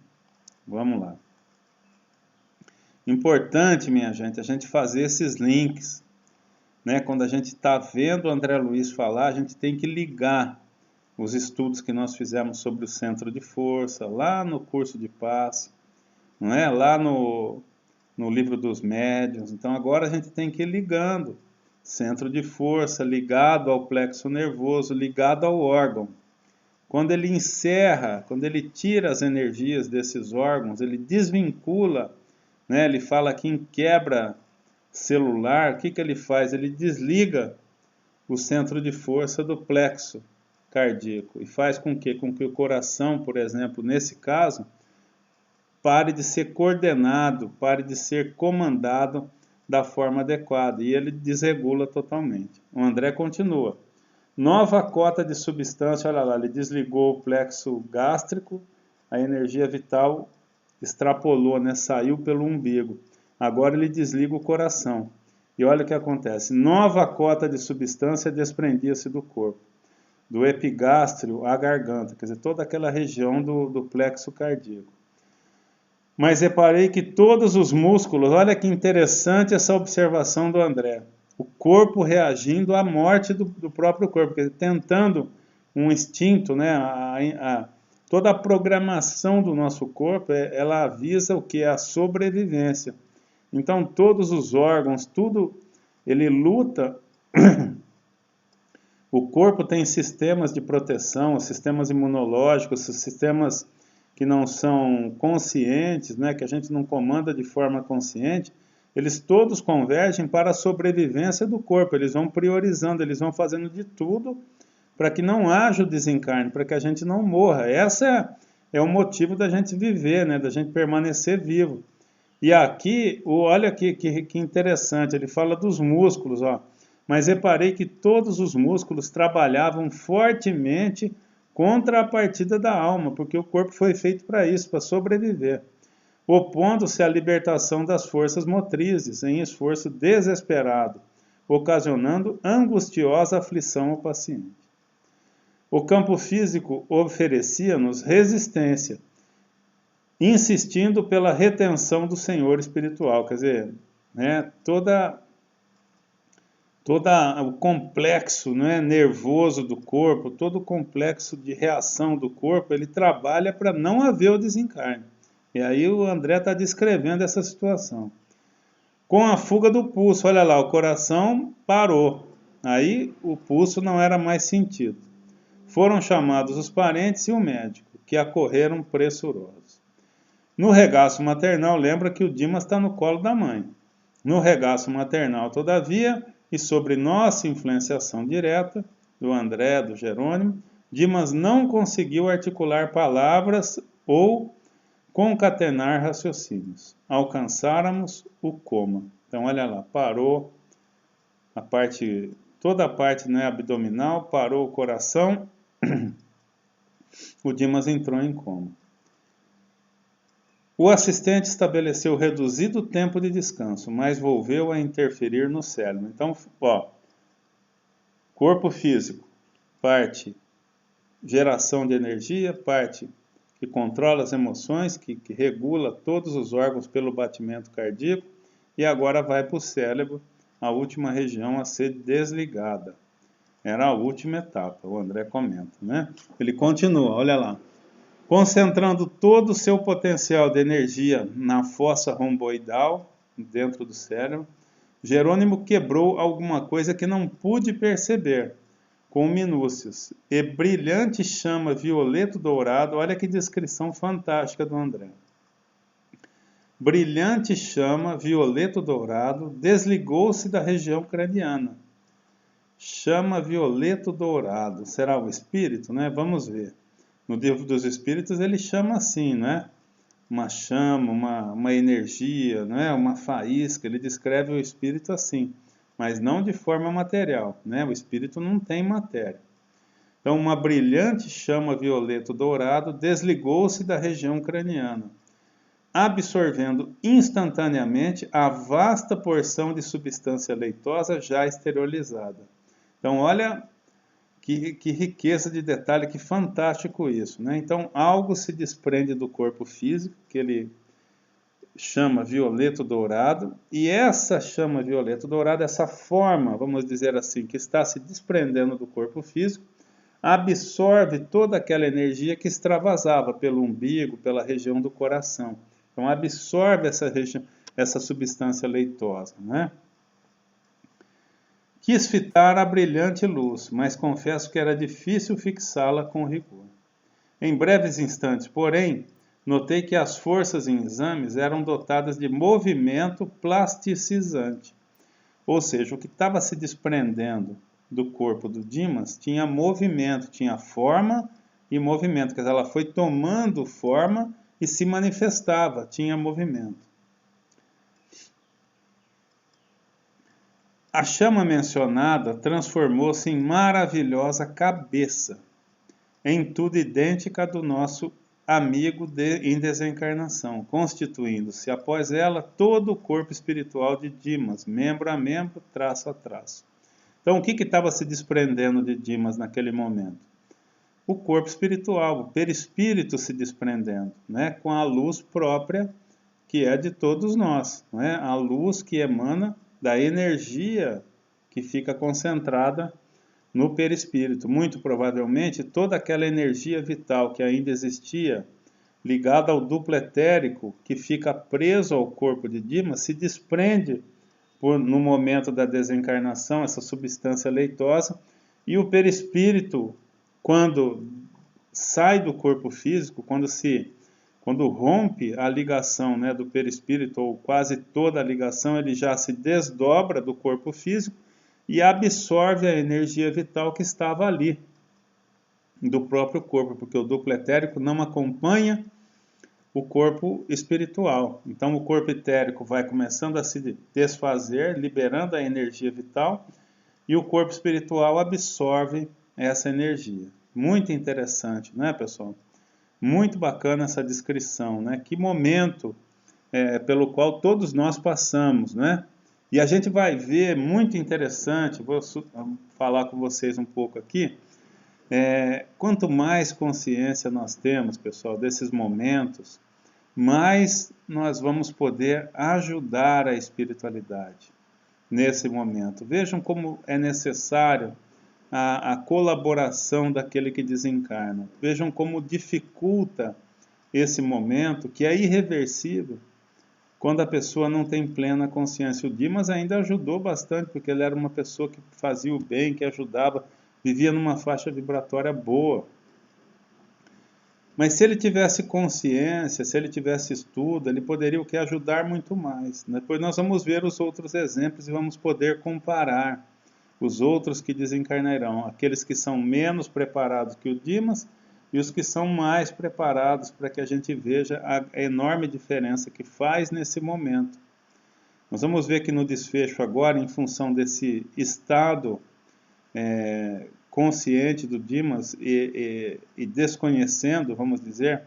Vamos lá. Importante, minha gente, a gente fazer esses links, né? Quando a gente está vendo o André Luiz falar, a gente tem que ligar os estudos que nós fizemos sobre o centro de força, lá no curso de paz, não é? Lá no livro dos médiuns. Então agora a gente tem que ir ligando. Centro de força ligado ao plexo nervoso, ligado ao órgão. Quando ele encerra, quando ele tira as energias desses órgãos, ele desvincula, né? Ele fala aqui em quebra celular, o que ele faz? Ele desliga o centro de força do plexo cardíaco e faz com que o coração, por exemplo, nesse caso, pare de ser coordenado, pare de ser comandado da forma adequada, e ele desregula totalmente. O André continua. Nova cota de substância, olha lá, ele desligou o plexo gástrico, a energia vital extrapolou, né, saiu pelo umbigo. Agora ele desliga o coração. E olha o que acontece. Nova cota de substância desprendia-se do corpo, do epigástrio à garganta, quer dizer, toda aquela região do plexo cardíaco. Mas reparei que todos os músculos, olha que interessante essa observação do André, o corpo reagindo à morte do próprio corpo, quer dizer, tentando um instinto, né, toda a programação do nosso corpo, ela avisa o que é a sobrevivência. Então todos os órgãos, tudo, ele luta, o corpo tem sistemas de proteção, sistemas imunológicos, sistemas que não são conscientes, né, que a gente não comanda de forma consciente, eles todos convergem para a sobrevivência do corpo, eles vão priorizando, eles vão fazendo de tudo para que não haja o desencarne, para que a gente não morra. Esse é o motivo da gente viver, né, da gente permanecer vivo. E aqui, olha que interessante, ele fala dos músculos, ó, mas reparei que todos os músculos trabalhavam fortemente contra a partida da alma, porque o corpo foi feito para isso, para sobreviver, opondo-se à libertação das forças motrizes, em esforço desesperado, ocasionando angustiosa aflição ao paciente. O campo físico oferecia-nos resistência, insistindo pela retenção do Senhor espiritual, quer dizer, né, toda todo o complexo, né, nervoso do corpo, todo o complexo de reação do corpo, ele trabalha para não haver o desencarne. E aí o André está descrevendo essa situação. Com a fuga do pulso, olha lá, o coração parou. Aí o pulso não era mais sentido. Foram chamados os parentes e o médico, que acorreram pressurosos. No regaço maternal, lembra que o Dimas está no colo da mãe. No regaço maternal, todavia, e sobre nossa influenciação direta, do André, do Jerônimo, Dimas não conseguiu articular palavras ou concatenar raciocínios. Alcançáramos o coma. Então, olha lá, parou toda a parte, né, abdominal, parou o coração, o Dimas entrou em coma. O assistente estabeleceu reduzido tempo de descanso, mas volveu a interferir no cérebro. Então, corpo físico, parte geração de energia, parte que controla as emoções, que regula todos os órgãos pelo batimento cardíaco, e agora vai para o cérebro, a última região a ser desligada. Era a última etapa, o André comenta, né? Ele continua, olha lá. Concentrando todo o seu potencial de energia na fossa romboidal, dentro do cérebro, Jerônimo quebrou alguma coisa que não pude perceber, com minúcias, e brilhante chama violeto dourado, olha que descrição fantástica do André. Brilhante chama violeto dourado desligou-se da região craniana. Chama violeto dourado, será o espírito, né? Vamos ver. No livro dos Espíritos ele chama assim, né? Uma chama, uma energia, né? Uma faísca, ele descreve o espírito assim, mas não de forma material, né? O espírito não tem matéria. Então, uma brilhante chama violeto dourado desligou-se da região craniana, absorvendo instantaneamente a vasta porção de substância leitosa já esterilizada. Então, olha que riqueza de detalhe, que fantástico isso, né? Então, algo se desprende do corpo físico, que ele chama violeto dourado, e essa chama violeto dourado, essa forma, vamos dizer assim, que está se desprendendo do corpo físico, absorve toda aquela energia que extravasava pelo umbigo, pela região do coração. Então, absorve essa substância leitosa, né? Quis fitar a brilhante luz, mas confesso que era difícil fixá-la com rigor. Em breves instantes, porém, notei que as forças em exames eram dotadas de movimento plasticizante. Ou seja, o que estava se desprendendo do corpo do Dimas tinha movimento, tinha forma e movimento. Quer dizer, ela foi tomando forma e se manifestava, tinha movimento. A chama mencionada transformou-se em maravilhosa cabeça, em tudo idêntica do nosso amigo em desencarnação, constituindo-se após ela todo o corpo espiritual de Dimas, membro a membro, traço a traço. Então, o que estava se desprendendo de Dimas naquele momento? O corpo espiritual, o perispírito se desprendendo, né, com a luz própria que é de todos nós, né, a luz que emana da energia que fica concentrada no perispírito. Muito provavelmente, toda aquela energia vital que ainda existia, ligada ao duplo etérico, que fica preso ao corpo de Dimas, se desprende no momento da desencarnação, essa substância leitosa, e o perispírito, quando sai do corpo físico, quando rompe a ligação, né, do perispírito, ou quase toda a ligação, ele já se desdobra do corpo físico e absorve a energia vital que estava ali, do próprio corpo, porque o duplo etérico não acompanha o corpo espiritual. Então o corpo etérico vai começando a se desfazer, liberando a energia vital, e o corpo espiritual absorve essa energia. Muito interessante, não é, pessoal? Muito bacana essa descrição, né? Que momento pelo qual todos nós passamos, né? E a gente vai ver, muito interessante, vou falar com vocês um pouco aqui, quanto mais consciência nós temos, pessoal, desses momentos, mais nós vamos poder ajudar a espiritualidade. nesse momento. Vejam como é necessário a colaboração daquele que desencarna. Vejam como dificulta esse momento, que é irreversível, quando a pessoa não tem plena consciência. O Dimas ainda ajudou bastante, porque ele era uma pessoa que fazia o bem, que ajudava, vivia numa faixa vibratória boa. Mas se ele tivesse consciência, se ele tivesse estudo, ele poderia o que? Ajudar muito mais. Depois nós vamos ver os outros exemplos e vamos poder comparar os outros que desencarnarão, aqueles que são menos preparados que o Dimas e os que são mais preparados, para que a gente veja a enorme diferença que faz nesse momento. Nós vamos ver que no desfecho agora, em função desse estado consciente do Dimas e desconhecendo, vamos dizer,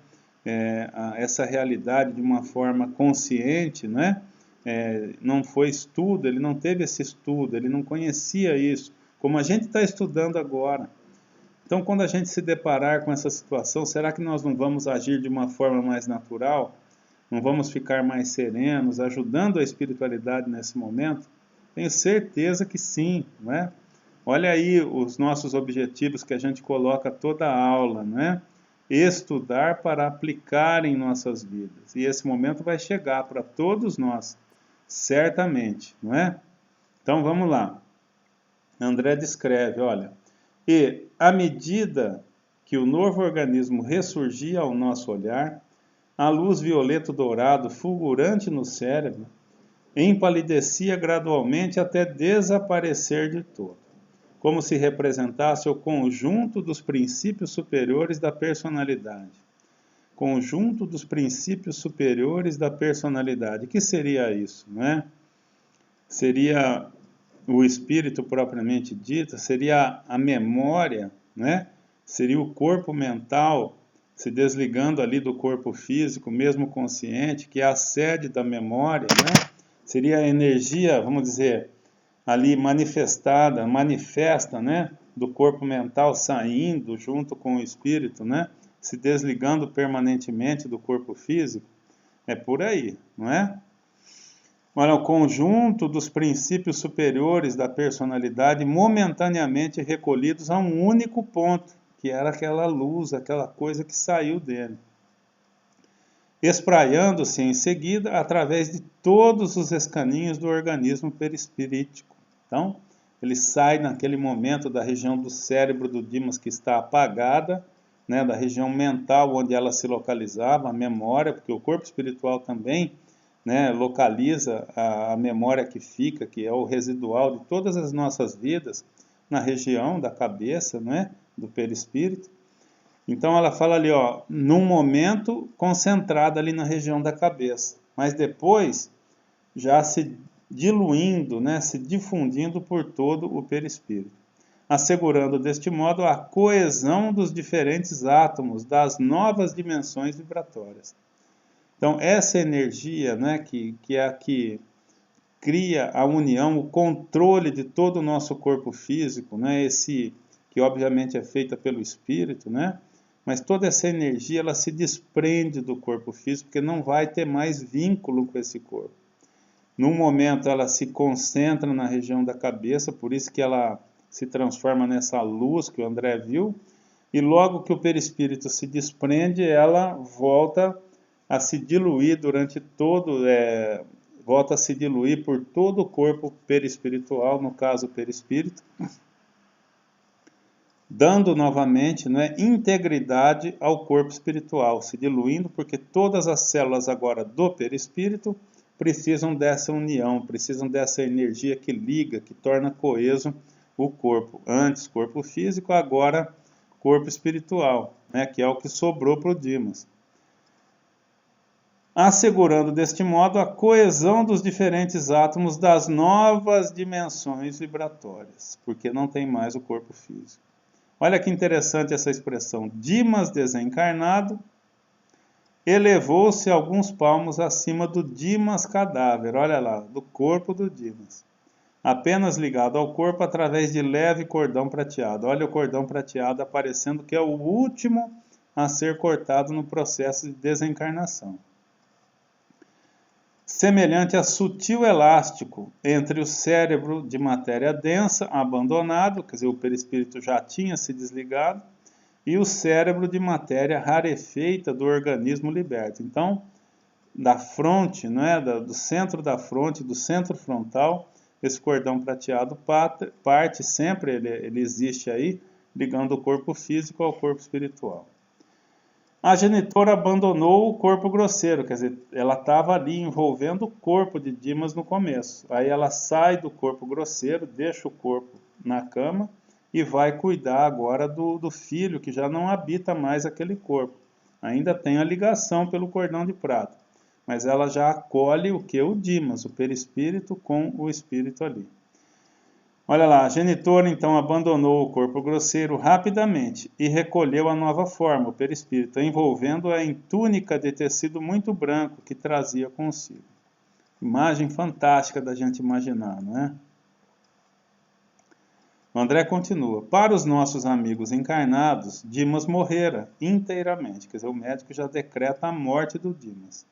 essa realidade de uma forma consciente, né? Não foi estudo, ele não teve esse estudo, ele não conhecia isso, como a gente está estudando agora. Então, quando a gente se deparar com essa situação, será que nós não vamos agir de uma forma mais natural? Não vamos ficar mais serenos, ajudando a espiritualidade nesse momento? Tenho certeza que sim, não é? Olha aí os nossos objetivos que a gente coloca toda a aula, não é? Estudar para aplicar em nossas vidas. E esse momento vai chegar para todos nós, certamente, não é? Então vamos lá. André descreve, olha, e à medida que o novo organismo ressurgia ao nosso olhar, a luz violeta-dourado fulgurante no cérebro empalidecia gradualmente até desaparecer de todo, como se representasse o conjunto dos princípios superiores da personalidade. Conjunto dos princípios superiores da personalidade. O que seria isso, né? Seria o espírito propriamente dito, seria a memória, né? Seria o corpo mental se desligando ali do corpo físico, mesmo consciente, que é a sede da memória, né? Seria a energia, vamos dizer, ali manifestada, manifesta, né? Do corpo mental saindo junto com o espírito, né? Se desligando permanentemente do corpo físico. É por aí, não é? Olha, o conjunto dos princípios superiores da personalidade momentaneamente recolhidos a um único ponto, que era aquela luz, aquela coisa que saiu dele. Espraiando-se em seguida através de todos os escaninhos do organismo perispirítico. Então, ele sai naquele momento da região do cérebro do Dimas que está apagada, né, da região mental onde ela se localizava, a memória, porque o corpo espiritual também, né, localiza a memória que fica, que é o residual de todas as nossas vidas, na região da cabeça, né, do perispírito. Então ela fala ali, ó, num momento concentrada ali na região da cabeça, mas depois já se diluindo, né, se difundindo por todo o perispírito, assegurando deste modo a coesão dos diferentes átomos das novas dimensões vibratórias. Então, essa energia, né, que é a que cria a união, o controle de todo o nosso corpo físico, né, esse que obviamente é feita pelo espírito, né, mas toda essa energia ela se desprende do corpo físico, porque não vai ter mais vínculo com esse corpo. Num momento ela se concentra na região da cabeça, por isso que ela se transforma nessa luz que o André viu, e logo que o perispírito se desprende, ela volta a se diluir durante todo, volta a se diluir por todo o corpo perispiritual, no caso o perispírito, dando novamente, né, integridade ao corpo espiritual, se diluindo, porque todas as células agora do perispírito precisam dessa união, precisam dessa energia que liga, que torna coeso o corpo. Antes corpo físico, agora corpo espiritual, né, que é o que sobrou para o Dimas. Assegurando deste modo a coesão dos diferentes átomos das novas dimensões vibratórias, porque não tem mais o corpo físico. Olha que interessante essa expressão, Dimas desencarnado elevou-se alguns palmos acima do Dimas cadáver, olha lá, do corpo do Dimas, apenas ligado ao corpo através de leve cordão prateado. Olha o cordão prateado aparecendo, que é o último a ser cortado no processo de desencarnação. semelhante a sutil elástico entre o cérebro de matéria densa abandonado, quer dizer, o perispírito já tinha se desligado, e o cérebro de matéria rarefeita do organismo liberto. Então, da fronte, né, do centro da fronte, do centro frontal, esse cordão prateado parte sempre, ele existe aí, ligando o corpo físico ao corpo espiritual. A genitora abandonou o corpo grosseiro, quer dizer, ela estava ali envolvendo o corpo de Dimas no começo. Aí ela sai do corpo grosseiro, deixa o corpo na cama e vai cuidar agora do filho, que já não habita mais aquele corpo. Ainda tem a ligação pelo cordão de prata, mas ela já acolhe o que? O Dimas, o perispírito com o espírito ali. Olha lá, a genitora então abandonou o corpo grosseiro rapidamente e recolheu a nova forma, o perispírito, envolvendo-a em túnica de tecido muito branco que trazia consigo. Imagem fantástica da gente imaginar, não é? O André continua. Para os nossos amigos encarnados, Dimas morrera inteiramente. Quer dizer, o médico já decreta a morte do Dimas.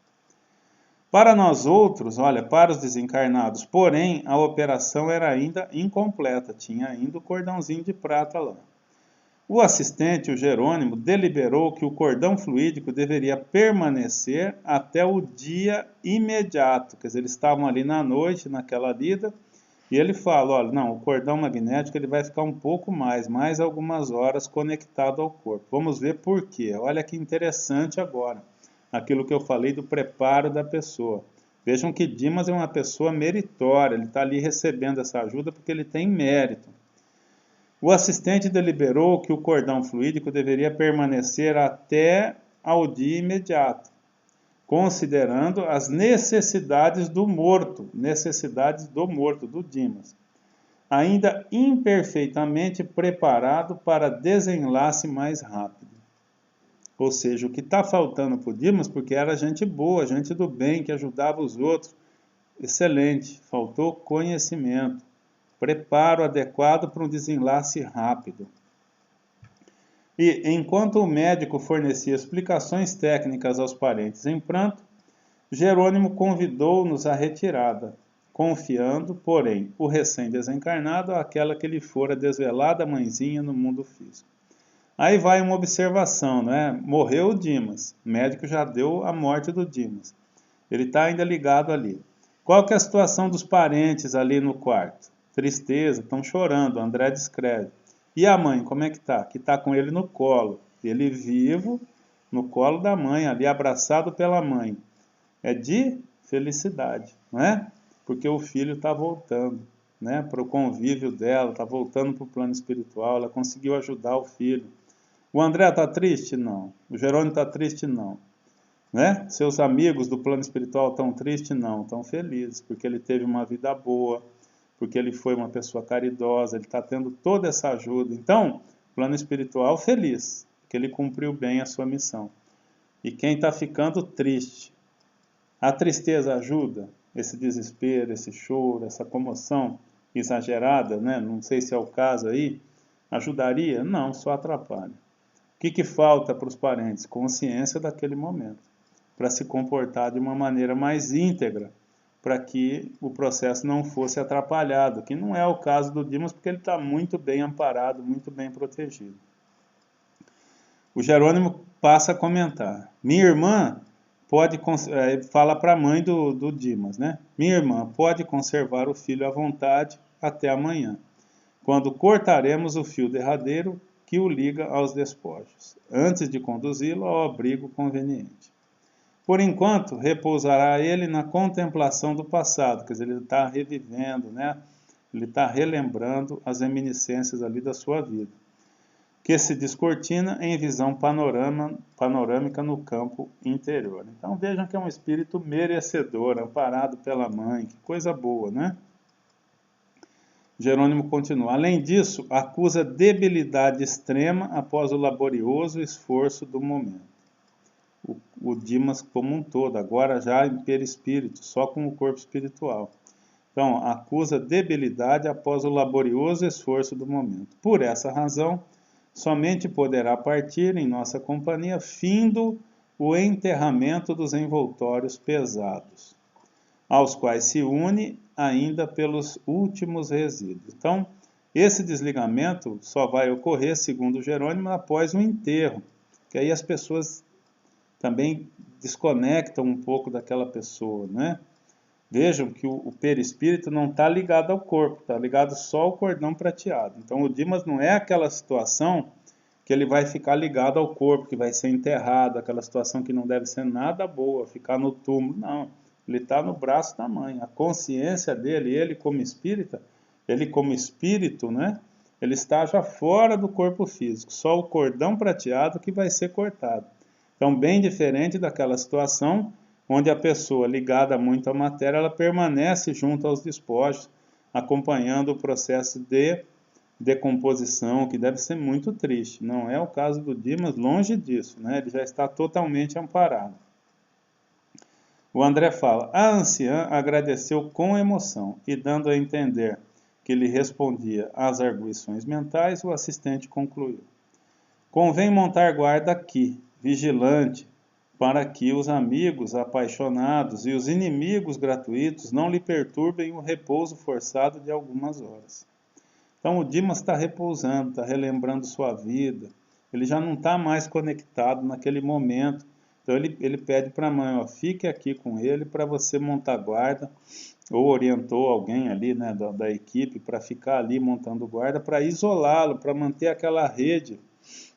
Para nós outros, olha, para os desencarnados, porém, a operação era ainda incompleta, tinha ainda o cordãozinho de prata lá. O assistente, o Jerônimo, deliberou que o cordão fluídico deveria permanecer até o dia imediato, quer dizer, eles estavam ali na noite, naquela lida, e ele fala, olha, não, o cordão magnético ele vai ficar um pouco mais algumas horas conectado ao corpo. Vamos ver por quê. Olha que interessante agora. Aquilo que eu falei do preparo da pessoa. Vejam que Dimas é uma pessoa meritória, ele está ali recebendo essa ajuda porque ele tem mérito. O assistente deliberou que o cordão fluídico deveria permanecer até ao dia imediato, considerando as necessidades do morto, do Dimas, ainda imperfeitamente preparado para desenlace mais rápido. Ou seja, o que está faltando para o Dimas, porque era gente boa, gente do bem, que ajudava os outros, excelente, faltou conhecimento, preparo adequado para um desenlace rápido. E, enquanto o médico fornecia explicações técnicas aos parentes em pranto, Jerônimo convidou-nos à retirada, confiando, porém, o recém-desencarnado àquela que lhe fora desvelada mãezinha no mundo físico. Aí vai uma observação, né? Morreu o Dimas, o médico já deu a morte do Dimas. Ele está ainda ligado ali. Qual que é a situação dos parentes ali no quarto? Tristeza, estão chorando, o André descreve. E a mãe, como é que está? Que está com ele no colo. Ele vivo, no colo da mãe, ali abraçado pela mãe. É de felicidade, não é? Porque o filho está voltando, né? Para o convívio dela, está voltando para o plano espiritual, ela conseguiu ajudar o filho. O André está triste? Não. O Jerônimo está triste? Não. Né? Seus amigos do plano espiritual estão tristes? Não. Estão felizes, porque ele teve uma vida boa, porque ele foi uma pessoa caridosa, ele está tendo toda essa ajuda. Então, plano espiritual feliz, porque ele cumpriu bem a sua missão. E quem está ficando triste? A tristeza ajuda? Esse desespero, esse choro, essa comoção exagerada, né? Não sei se é o caso aí, ajudaria? Não, só atrapalha. O que falta para os parentes? Consciência daquele momento, para se comportar de uma maneira mais íntegra, para que o processo não fosse atrapalhado, que não é o caso do Dimas, porque ele está muito bem amparado, muito bem protegido. O Jerônimo passa a comentar. Minha irmã pode, fala para a mãe do Dimas, né? Minha irmã pode conservar o filho à vontade até amanhã, quando cortaremos o fio derradeiro que o liga aos despojos, antes de conduzi-lo ao abrigo conveniente. Por enquanto, repousará ele na contemplação do passado, quer dizer, ele está revivendo, né? Ele está relembrando as reminiscências ali da sua vida, que se descortina em visão panorâmica no campo interior. Então vejam que é um espírito merecedor, amparado pela mãe, que coisa boa, né? Jerônimo continua. Além disso, acusa debilidade extrema após o laborioso esforço do momento. O Dimas como um todo, agora já em perispírito, só com o corpo espiritual. Então, acusa debilidade após o laborioso esforço do momento. Por essa razão, somente poderá partir em nossa companhia, findo o enterramento dos envoltórios pesados. aos quais se une ainda pelos últimos resíduos. Então, esse desligamento só vai ocorrer, segundo Jerônimo, após o enterro, que aí as pessoas também desconectam um pouco daquela pessoa, né? Vejam que o perispírito não está ligado ao corpo, está ligado só ao cordão prateado. Então o Dimas não é aquela situação que ele vai ficar ligado ao corpo, que vai ser enterrado, aquela situação que não deve ser nada boa, ficar no túmulo. Não, ele está no braço da mãe. A consciência dele, ele como espírito, né? Ele está já fora do corpo físico, só o cordão prateado que vai ser cortado. Então, bem diferente daquela situação onde a pessoa ligada muito à matéria, ela permanece junto aos despojos, acompanhando o processo de decomposição, que deve ser muito triste. Não é o caso do Dimas, longe disso, né? Ele já está totalmente amparado. O André fala, a anciã agradeceu com emoção e, dando a entender que lhe respondia às arguições mentais, o assistente concluiu. Convém montar guarda aqui, vigilante, para que os amigos apaixonados e os inimigos gratuitos não lhe perturbem o repouso forçado de algumas horas. Então o Dimas está repousando, está relembrando sua vida, ele já não está mais conectado naquele momento. Então ele pede para a mãe, ó, fique aqui com ele para você montar guarda, ou orientou alguém ali, né, da equipe para ficar ali montando guarda, para isolá-lo, para manter aquela rede,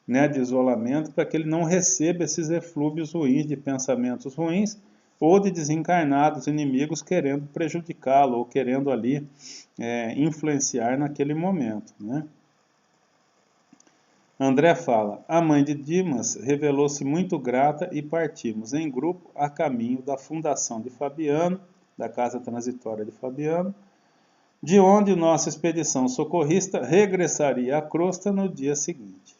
né, de isolamento, para que ele não receba esses eflúvios ruins de pensamentos ruins ou de desencarnados inimigos querendo prejudicá-lo ou querendo ali influenciar naquele momento, né? André fala, a mãe de Dimas revelou-se muito grata e partimos em grupo a caminho da fundação de Fabiano, da casa transitória de Fabiano, de onde nossa expedição socorrista regressaria à crosta no dia seguinte.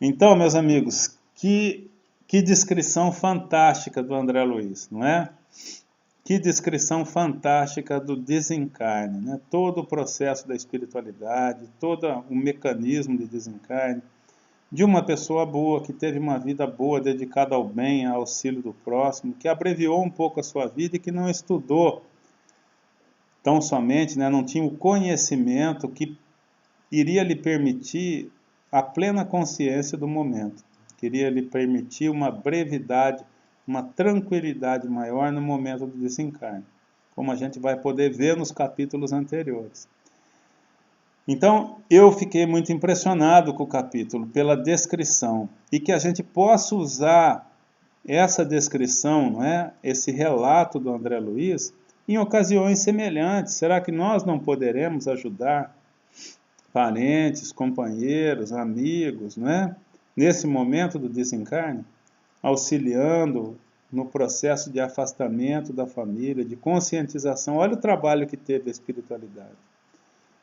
Então, meus amigos, que descrição fantástica do André Luiz, não é? Que descrição fantástica do desencarne, né? Todo o processo da espiritualidade, todo o mecanismo de desencarne, de uma pessoa boa, que teve uma vida boa, dedicada ao bem, ao auxílio do próximo, que abreviou um pouco a sua vida e que não estudou tão somente, né? Não tinha o conhecimento que iria lhe permitir a plena consciência do momento. Queria lhe permitir uma brevidade, uma tranquilidade maior no momento do desencarne, como a gente vai poder ver nos capítulos anteriores. Então, eu fiquei muito impressionado com o capítulo, pela descrição, e que a gente possa usar essa descrição, não é? Esse relato do André Luiz, em ocasiões semelhantes. Será que nós não poderemos ajudar parentes, companheiros, amigos, não é? Nesse momento do desencarne, auxiliando no processo de afastamento da família, de conscientização? Olha o trabalho que teve a espiritualidade.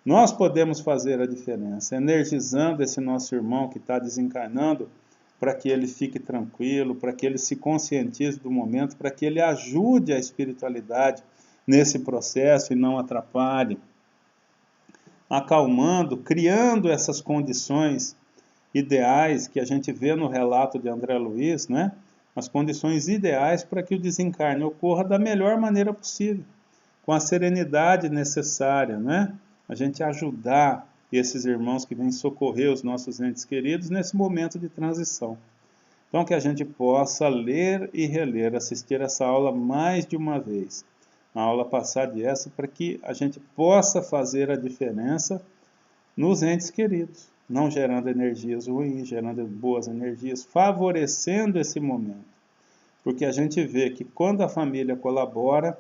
Nós podemos fazer a diferença, energizando esse nosso irmão que está desencarnando, para que ele fique tranquilo, para que ele se conscientize do momento, para que ele ajude a espiritualidade nesse processo e não atrapalhe, acalmando, criando essas condições ideais que a gente vê no relato de André Luiz, né? As condições ideais para que o desencarne ocorra da melhor maneira possível, com a serenidade necessária, né? A gente ajudar esses irmãos que vêm socorrer os nossos entes queridos nesse momento de transição. Então, que a gente possa ler e reler, assistir essa aula mais de uma vez, a aula passada e essa, para que a gente possa fazer a diferença nos entes queridos, não gerando energias ruins, gerando boas energias, favorecendo esse momento. Porque a gente vê que quando a família colabora,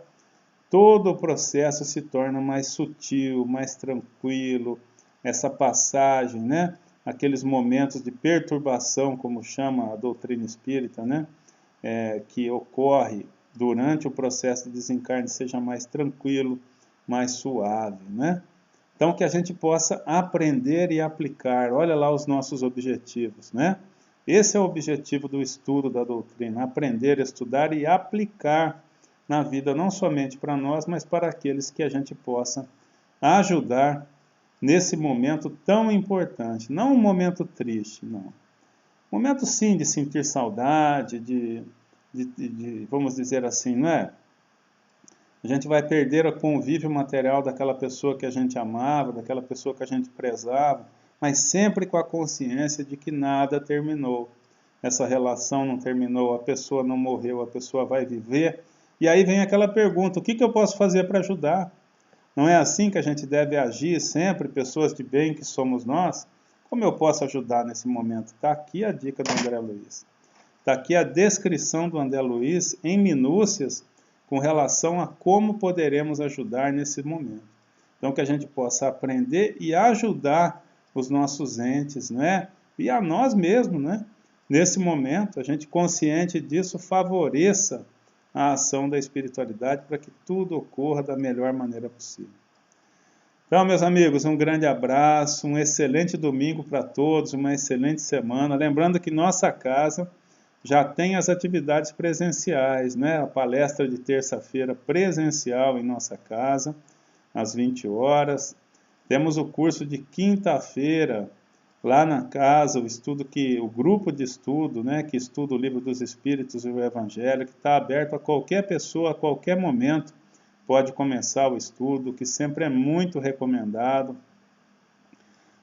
todo o processo se torna mais sutil, mais tranquilo, essa passagem, né? Aqueles momentos de perturbação, como chama a doutrina espírita, né? Que ocorre durante o processo de desencarne, seja mais tranquilo, mais suave, né? Então, que a gente possa aprender e aplicar. Olha lá os nossos objetivos, né? Esse é o objetivo do estudo da doutrina, aprender, estudar e aplicar na vida, não somente para nós, mas para aqueles que a gente possa ajudar nesse momento tão importante. Não um momento triste, não. Momento, sim, de sentir saudade, de vamos dizer assim, não é? A gente vai perder o convívio material daquela pessoa que a gente amava, daquela pessoa que a gente prezava, mas sempre com a consciência de que nada terminou. Essa relação não terminou, a pessoa não morreu, a pessoa vai viver. E aí vem aquela pergunta: o que eu posso fazer para ajudar? Não é assim que a gente deve agir sempre, pessoas de bem que somos nós? Como eu posso ajudar nesse momento? Está aqui a dica do André Luiz. Está aqui a descrição do André Luiz em minúcias com relação a como poderemos ajudar nesse momento. Então, que a gente possa aprender e ajudar os nossos entes, né? E a nós mesmos, né? Nesse momento, a gente consciente disso favoreça a ação da espiritualidade para que tudo ocorra da melhor maneira possível. Então, meus amigos, um grande abraço, um excelente domingo para todos, uma excelente semana. Lembrando que nossa casa já tem as atividades presenciais, né? A palestra de terça-feira presencial em nossa casa, às 20 horas. Temos o curso de quinta-feira, lá na casa, o grupo de estudo, né, que estuda o Livro dos Espíritos e o Evangelho, que está aberto a qualquer pessoa, a qualquer momento, pode começar o estudo, que sempre é muito recomendado.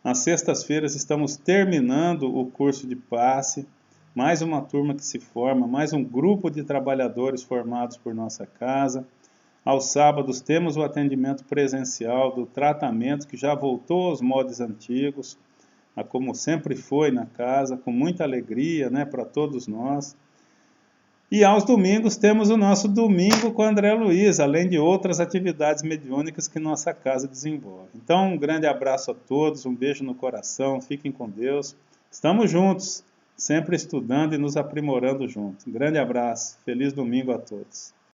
Nas sextas-feiras estamos terminando o curso de passe, mais uma turma que se forma, mais um grupo de trabalhadores formados por nossa casa. Aos sábados temos o atendimento presencial do tratamento, que já voltou aos moldes antigos, como sempre foi na casa, com muita alegria, né, para todos nós. E aos domingos temos o nosso Domingo com André Luiz, além de outras atividades mediúnicas que nossa casa desenvolve. Então, um grande abraço a todos, um beijo no coração, fiquem com Deus. Estamos juntos, sempre estudando e nos aprimorando juntos. Um grande abraço, feliz domingo a todos.